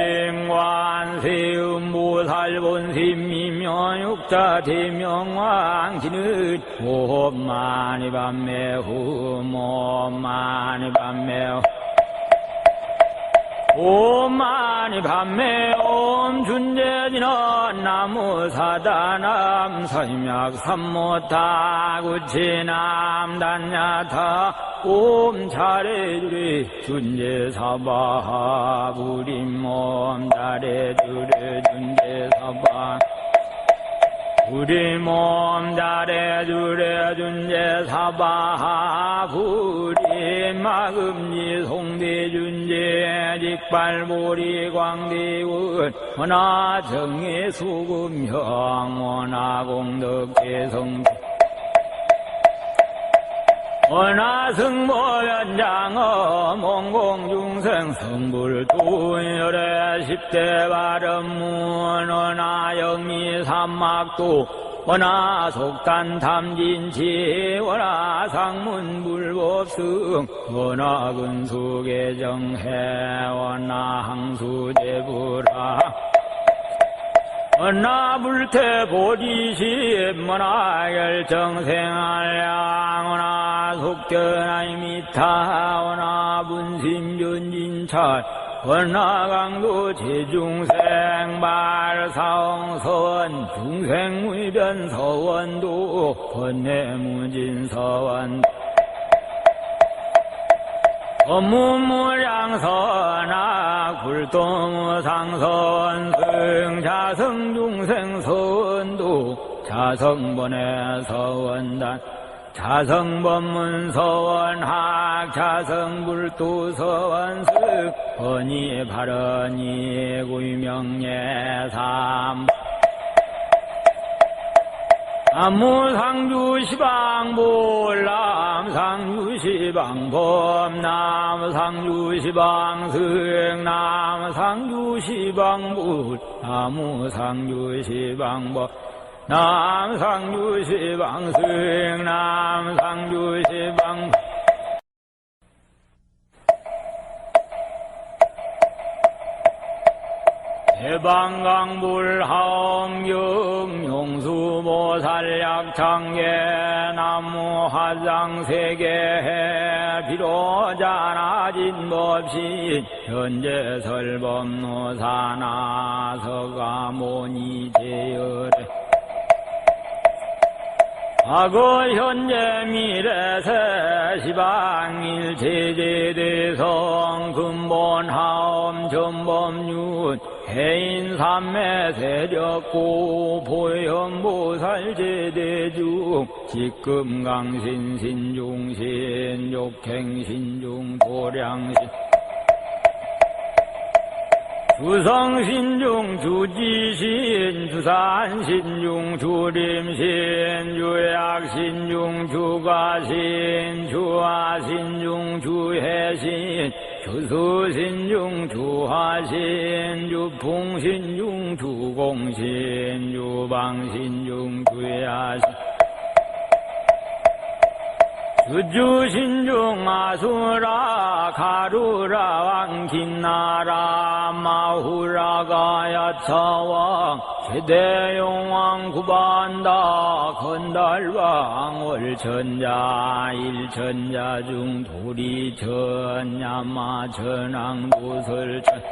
Speaker 1: 보살본심이며 육자 대명왕지는 옴 마니밤매흠 옴 마니밤매흠 옴 마니밤매 옴 준재진원 나무사다남 서임약 삼모타 구치남 단야타 옴 차례주리 준재사바 부리몸 차례주리 준재사바 부리몸 차례주리 준재사바 부리마금지 송대준재 직발보리 광대운 원하정의 수금형 원하공덕계성 원하승모연장어 몽공중생 성불도열의 10대 발음문 원하영미 삼막도 원하속단탐진치 원하상문불법승 원하근수계정해 원하항수제불하 원하불태보지심 원하열정생활량 원하속견아이미타 원하분심전진찰 원하강도 제중생 발사홍서원 중생무변서원도 번뇌무진서원 업무무량선악 굴동무상선 승자성중생선도 자성번외서원단 자성법문서원학 자성불도서원승 번이 발언이 구명예삼 남무상주시방볼 남상주시방법 남상주시방승 남상주시방불 남무상주시방법 남상주시방승 남상주시방 대방강불하엄경 용수보살약창계 나무화장세계 비로자나진법신 현재설법노사나 서가모니제열에 과거 현재 미래세 시방일 제제대성 근본하엄 전범윤 해인삼매 세력고 보현보살 제대중 직금강신 신중신 욕행신중 도량신 주성신중 주지신 주산신중 주림신 주약신중 주가신 주하신중 주해신 주수신중 주화신 주풍신중 주공신 주방신중 주야신 주주신중 아수라 가루라 왕긴나라 마후라가 야차왕 최대용왕 구반다 건달왕 월천자 일천자 중 도리천 야마천왕 도설천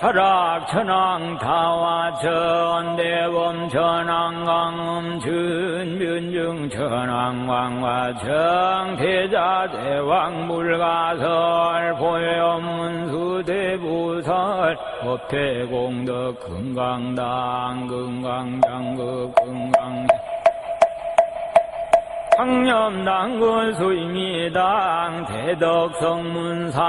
Speaker 1: 철학천왕 타화천 대범천왕 강음천 면증천왕 왕화천 대자대왕 물가설 보현문수 대부설 법회공덕 금강당 금강장극 금강 황념당군 수임이당 대덕성문사리자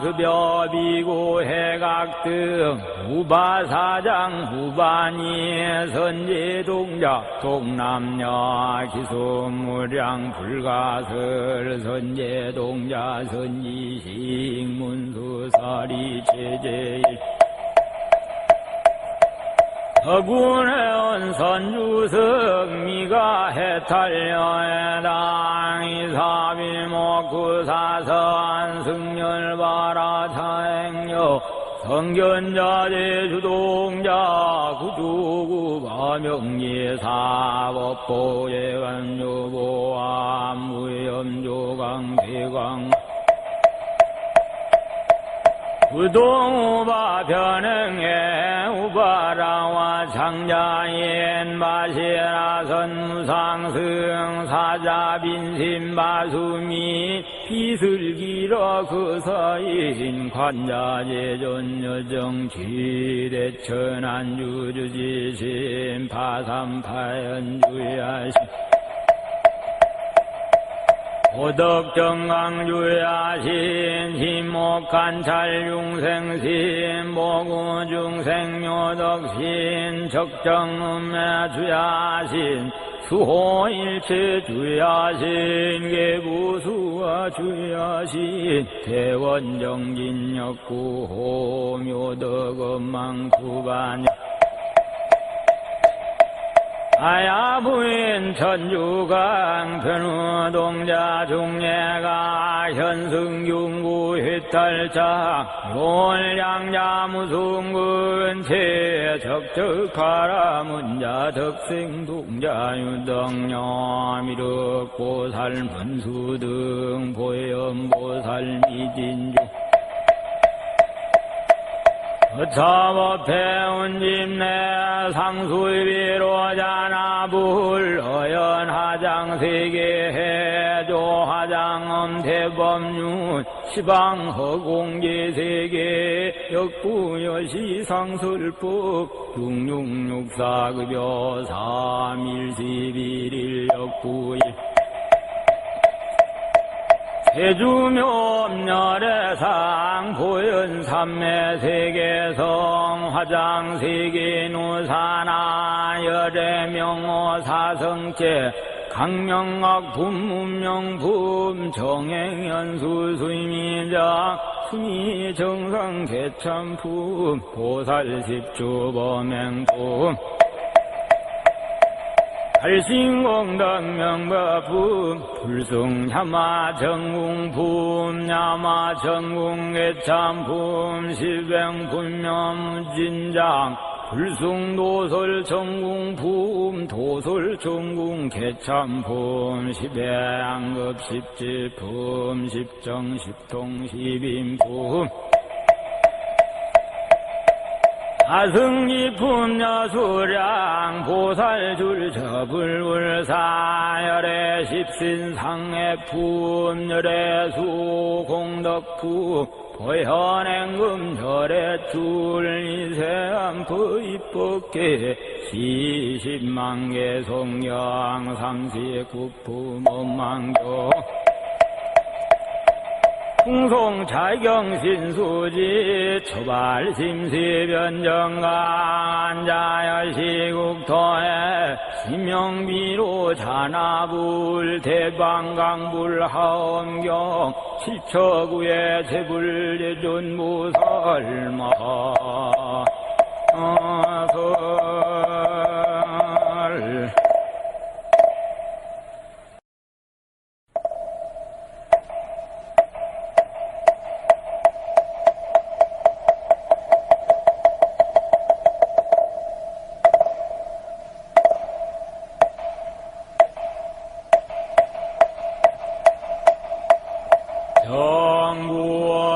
Speaker 1: 급여비고 해각등 후바사장 후반이 선제동자 동남녀 기수무량 불가설 선제동자 선지식 문수사리 제제일 서군의 선주성미가 해탈려해당 이사비목구사선 승열바라 차행여 성견자재 주동자 구주구바 명예사법보 예관조보암 무염조강 대광 부동우바 변행해 우바라와 장자인 마시라 선무상승 사자빈심 마수미 비슬기러 그 서인 관자재존여정 지대천안주주지심 파삼파연주야심 오덕정강주야신 힘목관찰중생신 보구중생묘덕신 적정음매주야신 수호일체주야신 계부수화주야신 대원정진역구호묘덕엄망구반야 아야부인 천주강 편우동자 중예가 현승중구 휘탈자 롤양자 무승근 채적적하라 문자 덕생동자 유덕녀 미륵보살 문수등 보염보살 미진주 어차법해운집내 상수위로자나불 어연하장세계 해조하장엄 대법륜 시방허공계세계 역부여시상설법 육육육사급여 3일시비일 역부일 세주묘엄열애상 보현삼매세계성 화장세계누사나 열애명호사성제 강명학 분문명품 정행연수수미장 수미정상개참품 보살십주범행품 발신공덕명법품 불승야마정궁품 야마정궁개참품 실뱅분명무진장 불승도설정궁품 도설정궁개참품 십배양급십지품 십정십통십인품 아승기품 여수량 보살줄저불불사 열애 십신상해품 열애수 공덕품 보현행금 열애줄 이세암프 입법계 시십만개 송영 삼십구품 엄망교 풍송찰경신수지 초발심시변정강 안자여시국토에 심명비로 잔화불 대방강불 하엄경 칠처구의 제불제존무설마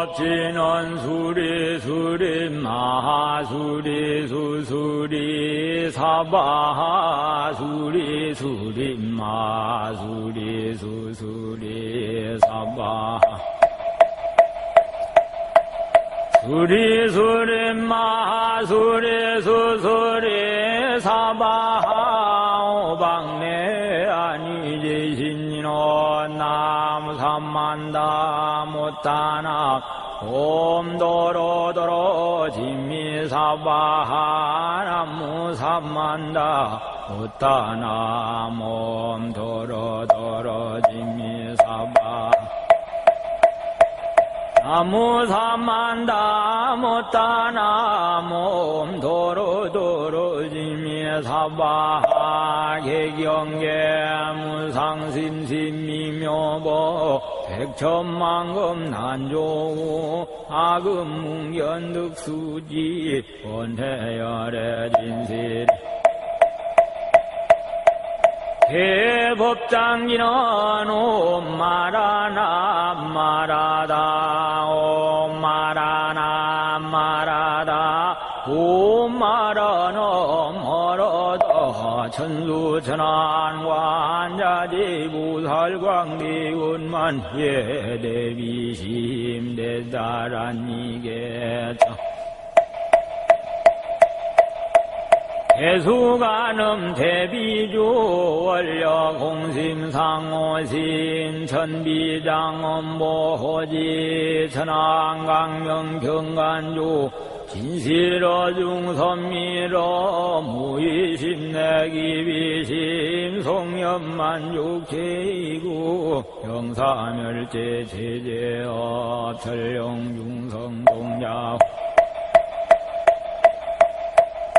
Speaker 1: 정구업진원 수리수리 마하수리 수수리 사바하수리 수리 마수리 수수리 사바 수리수리 마하수리 수수리 사바하 오방내 아니제신이노 나무삼만다 못다나 옴도로도로 진미사바하 나무삼만다 못다나 옴도로도로 진미사바 나무삼만다 못다나 몸 도로도로지미 사바하 개경계 무상심심미묘보 백천만금 난조우 아금문견득수지 원해열의 진실 대법장기는 옴마라나 마라다 옴마라나 마라다 옴마라나 멀어다 천수천안관자지 무살광대운만 예대비심 대다란이겠다 대수가늠 대비주 원력공심상호신 천비장엄보호지 천안강명 경간주 진실어 중선미러 무의심내기비심 송염만육체이구 영사멸제 제제업 철령중성동자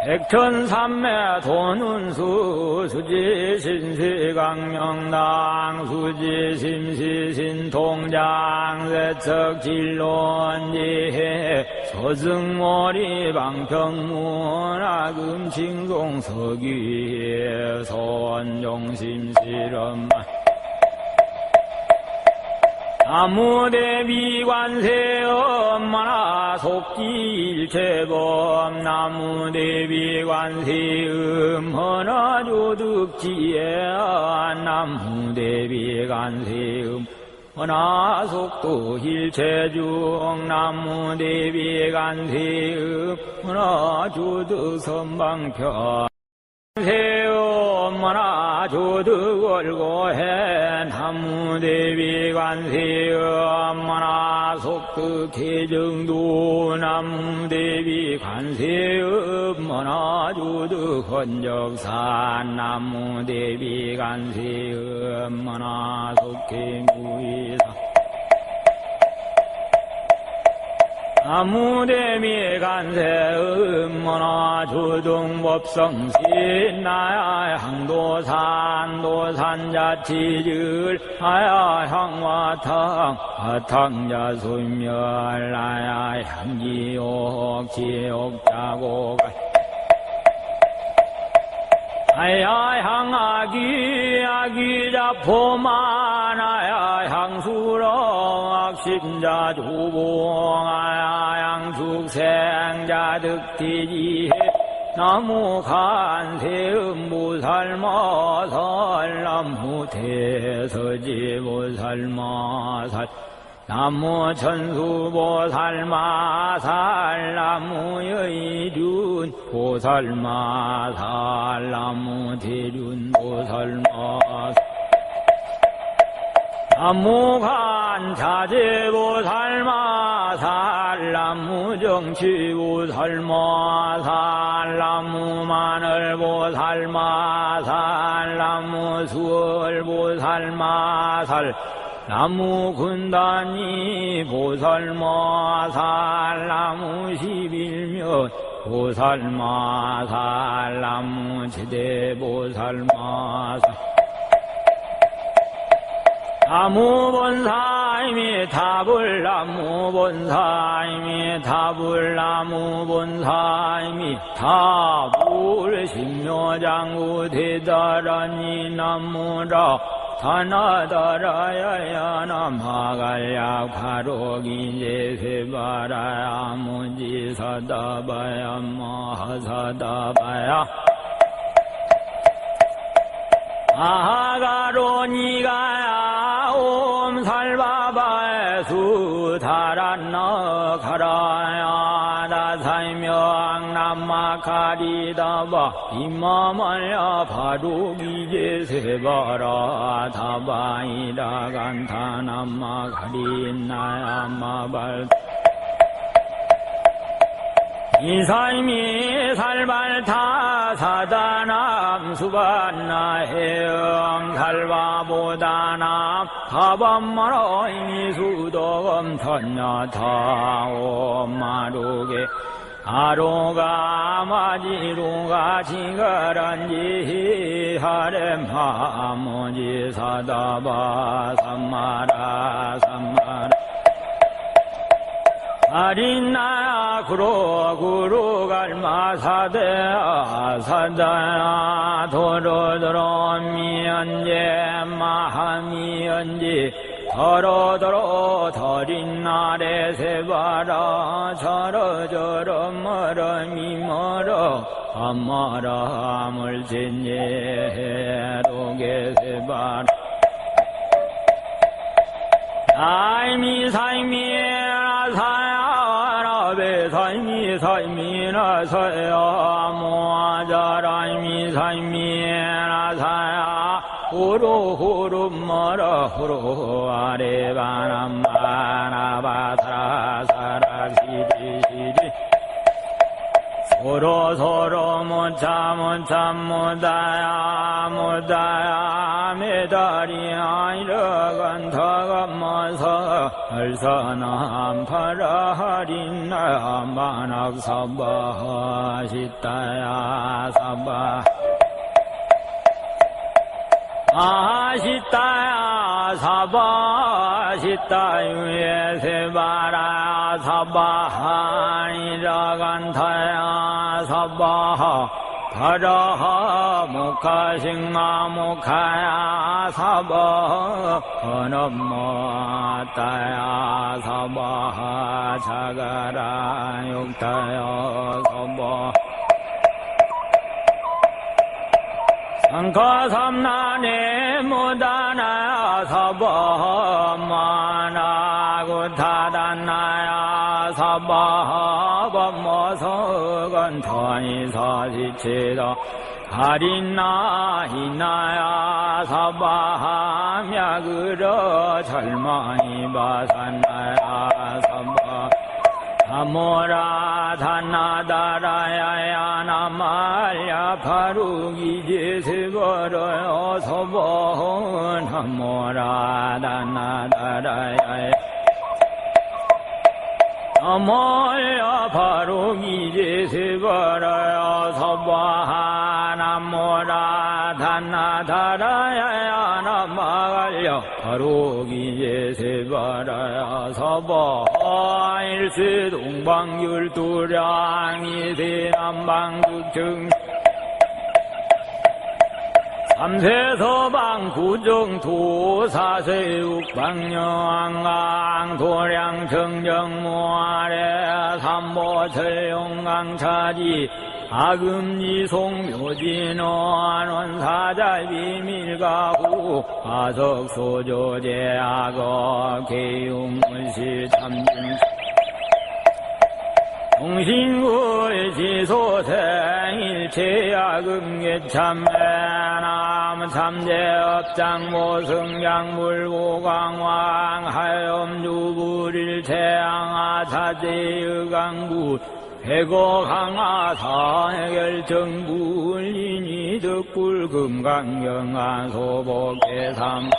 Speaker 1: 백천삼매 돈운수 수지신시강명당 수지심시신통장 세척진론지해 서승머리 방평문화금칭송 서귀에 선종심실엄 나무대비관세 엄마나 속기일체범 나무대비관세 음허나조득지에 나무대비관세 음허나 속도일체중 나무대비관세 음허나 조득선방편 세엄마나 조득월고해 나무대비관세엄마나 속득해정도 나무대비관세엄마나 조득헌적산 나무대비관세엄마나 속해무이사 나무대비관세 음모나 조동법성신 나야 항도산 도산자치질 하야 향화탕 화탕자소멸 나야 향지옥 지옥자고 아야 향아기 아기자포만 아야 향수로 악심자 조봉 아야 향숙생자 득티지해 나무 간세음보살마살 나무 대서지보살마살 나무 천수보살마살 나무 여의륜 보살마살 나무 대륜 보살마살 나무 간자재보살마살 나무 정치보살마살 나무 마늘보살마살 나무 수월보살마살 나무 군단이 보살마살 나무 11면 보살마살 나무 제대보살마살 나무본사임이 답을 나무본사임이 답을 나무본사임이 답을 신묘장구 대다라니 나무라 다나다라야야 남하갈야 가로기제세바라야 무지사다바야 마하사다바야 아가로니가야 옴살바바에 수다란나 가라야 다사이명 남마카리다바 임마말야 바로기제세바라 다바이라 간타남마카리나야 마발 이사임이 살발타 사다남 수반나해영 살바보다남 타밤마로이니 수도검 천야타오 마루게 아로가 마지로가 지가란지 하렘하모지 사다바 삼마라 삼마라 아린나야 구로 갈마사대야 사다야 도로도로 미연제 마하미연지 더러더러 더린날에 세바라 저러저러 멀어미멀어 아마라 물진예 로게 세바라 사이미 사야라베 사이미 사이미나 사야 모아자라이미 사이미나 사야 후루 머라 후루 아레바남바나바사라 사라 시지 서로 못다야 메다리야 이러간 다감마사 알사남 파라하린나 만악사바 시타야 사바 아시타야 사바 시타유에 세바라 사바하 이라간타야 사바하 파라하 무카싱마 무카야 사바하 헌엄마따야 사바하 자가라 육타야 사바하 상가삼나네 무다나 사바마나고 타단나야 사바바모서건 터니사시치다 가린나 히나야 사바하며 그러 절망이 바산나야 사바 아모라 다나다라야야 나말야 바루기제 세버려요 서번 아모라 다나다라야야 아모야 바루기제 세버려요 서번 아모라 다나다라야야 나말야 바루기제 세버려요 서번 일세 동방율도량이 대남방극정 삼세서방 구정토사세 육방영왕강 도량청정모아래 삼보철용강차지 아금지송묘진원원사자 비밀가후 아석소조제악어 개용문시 참중 동신구일지소생일체야금계참매남 참제업장모승양물고강왕 하염주불일체양아사제의강구 해고강아사해결정불인이 득불금강경안소복계삼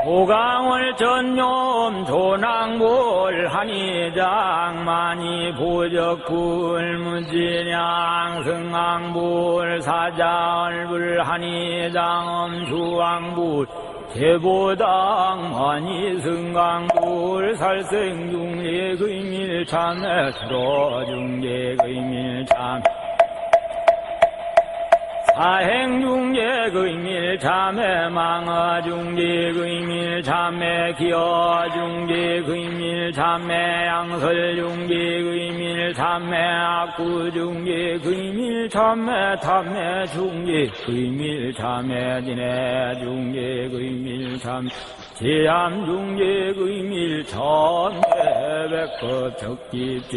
Speaker 1: 오강월 전념 조낭볼 한의장만이 보적불 문진양 승왕불 사자얼불 한의장 주왕불 제보당 만이 승강불 살생중례 의밀참에 들어중례 의밀참 사행중계 의밀참에 망어중계 의밀참에 기어중계 의밀참에 양설중계 의밀참에 악구중계 의밀참에 탐매중계 의밀참에 진해중계 의밀참 제암중계 의밀참에 백급 적기제일연돈당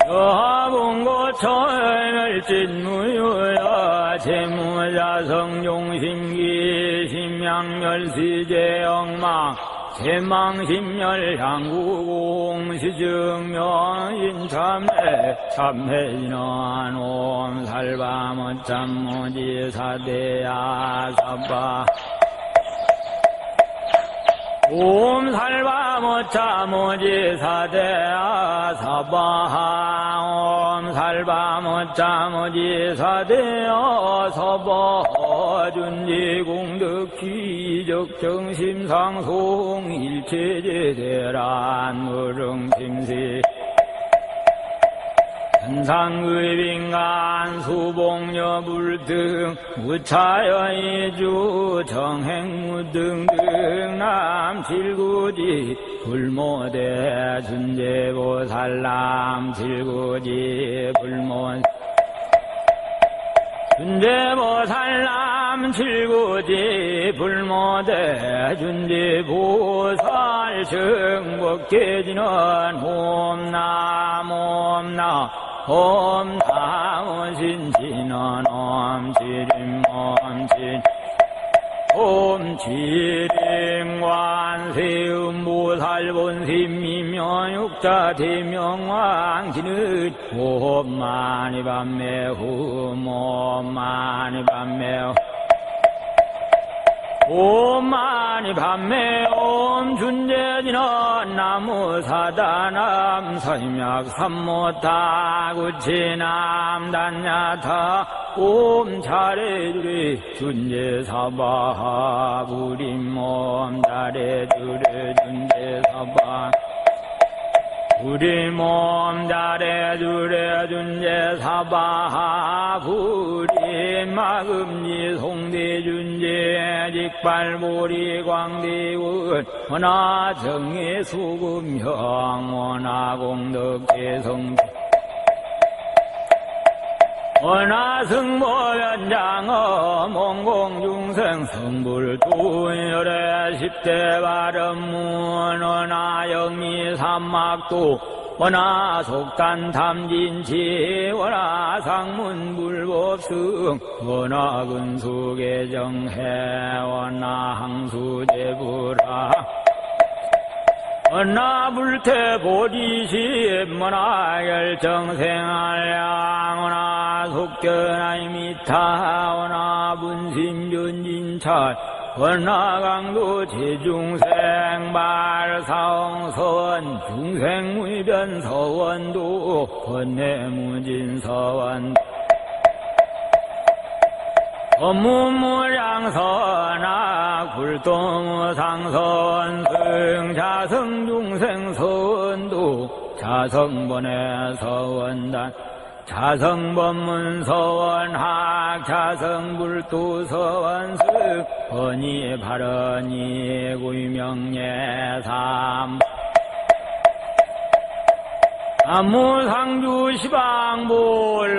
Speaker 1: 여하봉고철진무유야 재무자성용신기 심양멸시제영망 제망심열향구공시증명인참회 참회인원 옴살바모참모지사대야 사바 옴살바모참모지사대야 사바하 옴살바모참모지사대야 사바 준지공덕기적정심상송 일체제대란 무릉심시 현상의빙간 수복여불등 우차여이주 정행무등등 남칠구지 불모대 준제보살남 칠구지 불모 준제보살남 칠구지 불모대 준제보살 정복계지는 옴남 옴나무신지는 옴지림 옴지림관세음보살본심이며 육자대명왕지는 옴마니 밤매후 옴마니 밤매후 옴마니 밤매 옴준재지는 나무사다남 서임약 삼모타 구치남 단야타 옴차례주리 준재사바 부림몸 차례주리 준재사바 부림몸 차례주리 준재사바 부림마금지 송대준재 직발보리 광대운 원하정의 수금형 원하공덕계성 원하승보연장어 몽공중생 성불두열의 10대 발음문 원하영미 삼막도 원하속단탐진치 원하상문불법승 원하근수계정해 원하항수제불하 원하불태보리심 원하열정생활량 원하속견아이미타 원하분심존진찰 원하강도 제중생 발사홍서원 중생무변서원도 원내무진서원 업무무량선악 불동상선 승자성중생선도 자성번외서원단 자성법문서원학 자성불도서원승 번이 발언이 구명예삼 남무상주시방볼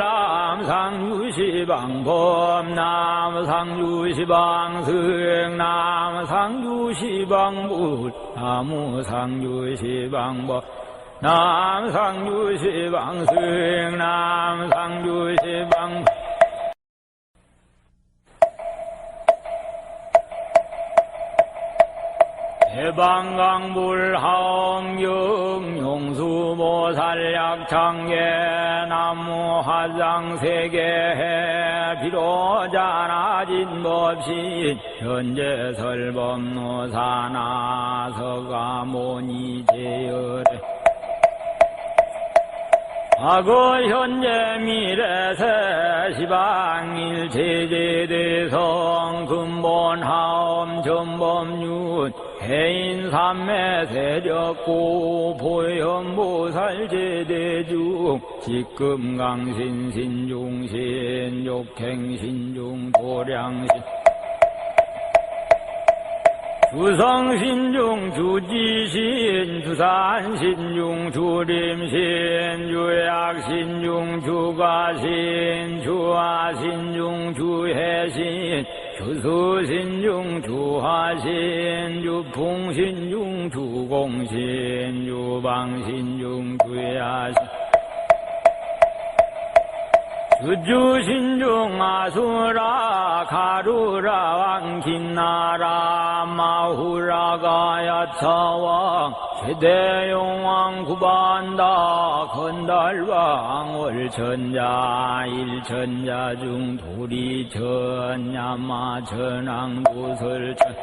Speaker 1: 남상주시방법 남상주시방승 남상주시방불 남무상주시방법 남상주시방승 남상주시방 대방강불하엄경 용수보살약창계 나무화장세계해 비로자나진법신 현재설법노사나서가모니제열에 과거 현재 미래세 시방일체제대성 근본하엄 전범윤 해인삼매 세력고 보현보살제대중 직금강신신중신 욕행신중 도량신 주성신중 주지신 주산신중 주림신 주약신중 주가신 주하신중 주해신 주수신중 주화신 주풍신중 주공신 주방신중 주야신 주신중 아수라 가루라 왕긴나라 마후라가 야차왕 최대용왕 구반다 건달왕 월천자 일천자 중 도리천 야마천왕 도설천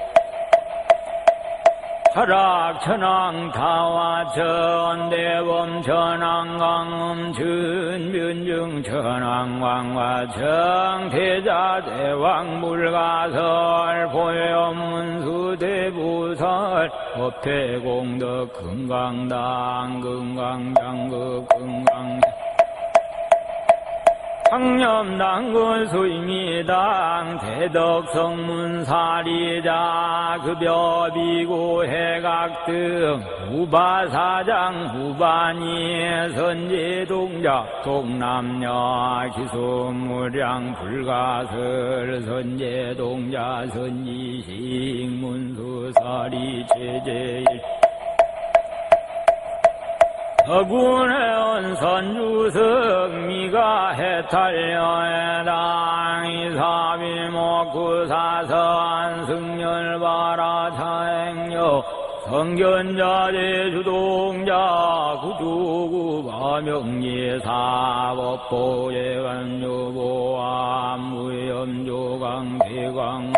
Speaker 1: 철학천왕 타화천 대범천왕 강음천 변증천왕 왕화청 대자대왕 물가설 보현문수 대부설 법태공덕 금강당 금강장극 금강 상념당군 수임이당 대덕성문사리자 급여비고 해각등 후바사장 후반이 선제동자 동남녀 기소무량 불가설 선제동자 선지식 문수사리 제제일 서군해온 선주석 미가 해탈려해당 이사비목구사선 승열바라 차행여 성견자재 주동자 구주구바 명예사 법보예관유보암 무염조강 대광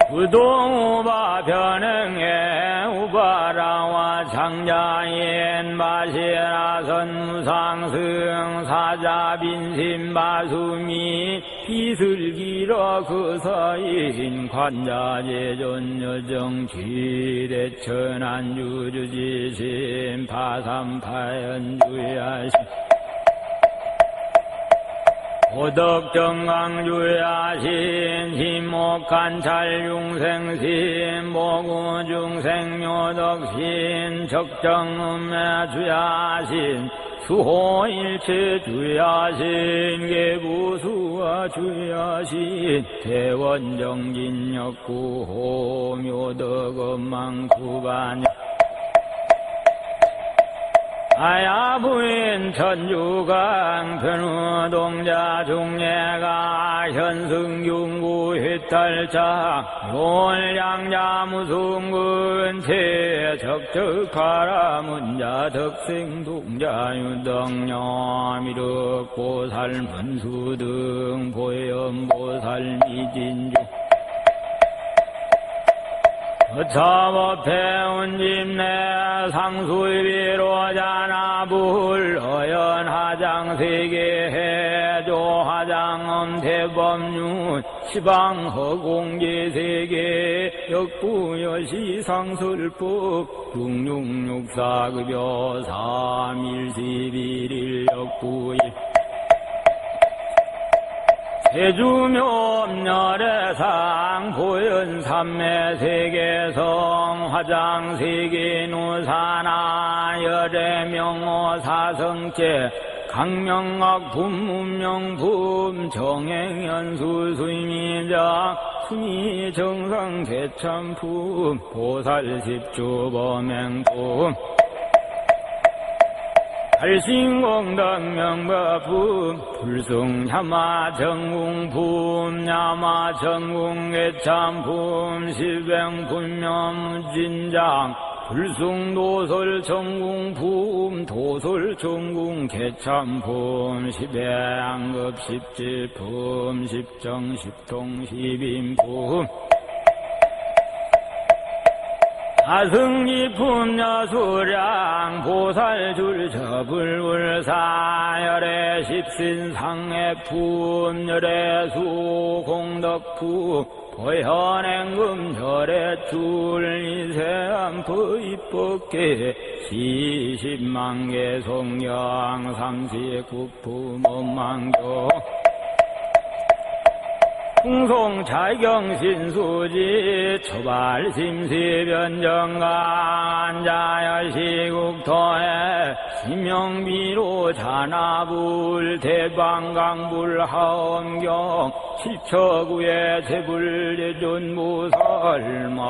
Speaker 1: 부동우바 변행해 우바라와 장자인 바시라 선무상승 사자 빈심 바수미 비슬기러 그 서인 관자재존 여정 지대천안 주주지심 파삼파연주야심 오덕정강주야신 심목관찰중생신 모구중생묘덕신 적정음매주야신 수호일체주야신 계부수와 주야신 대원정진역구호 묘덕엄망구반역 아야부인 천주강 변우동자 중예가 현승중구 휘탈자 롤양자 무승군 채적적하라 문자 덕생동자 유덕녀 미륵보살 문수등 보염보살 미진주 어차법해운집내 상수위로자나불 어연하장세계 해조하장엄태법륜 시방허공제세계 역부여시상설법 6664급여 3일시비일 역부일 세주묘엄열애상 보현삼매세계성 화장세계누사나 열애명호사성제 강명학 분문명품 정행연수수임이자 수미정상대참품 보살십주범행품 발신공덕명법품 불승야마정궁품 야마정궁애참품 실병분명진장 불승도설정궁품 도설정궁개참품 십양급 십질품 십정십통 십인품 아승리품 여수량 보살줄 저불울사 열애 십신상해품 열애수 공덕품 보현행금 열애줄 이세암프 입법계 시십만개 송영 삼시국품 엄망교 풍송찰경신수지 초발심시변정간 자여시국토에 심명비로 자나불 대방강불 하엄경 칠처구의 제불대존무설마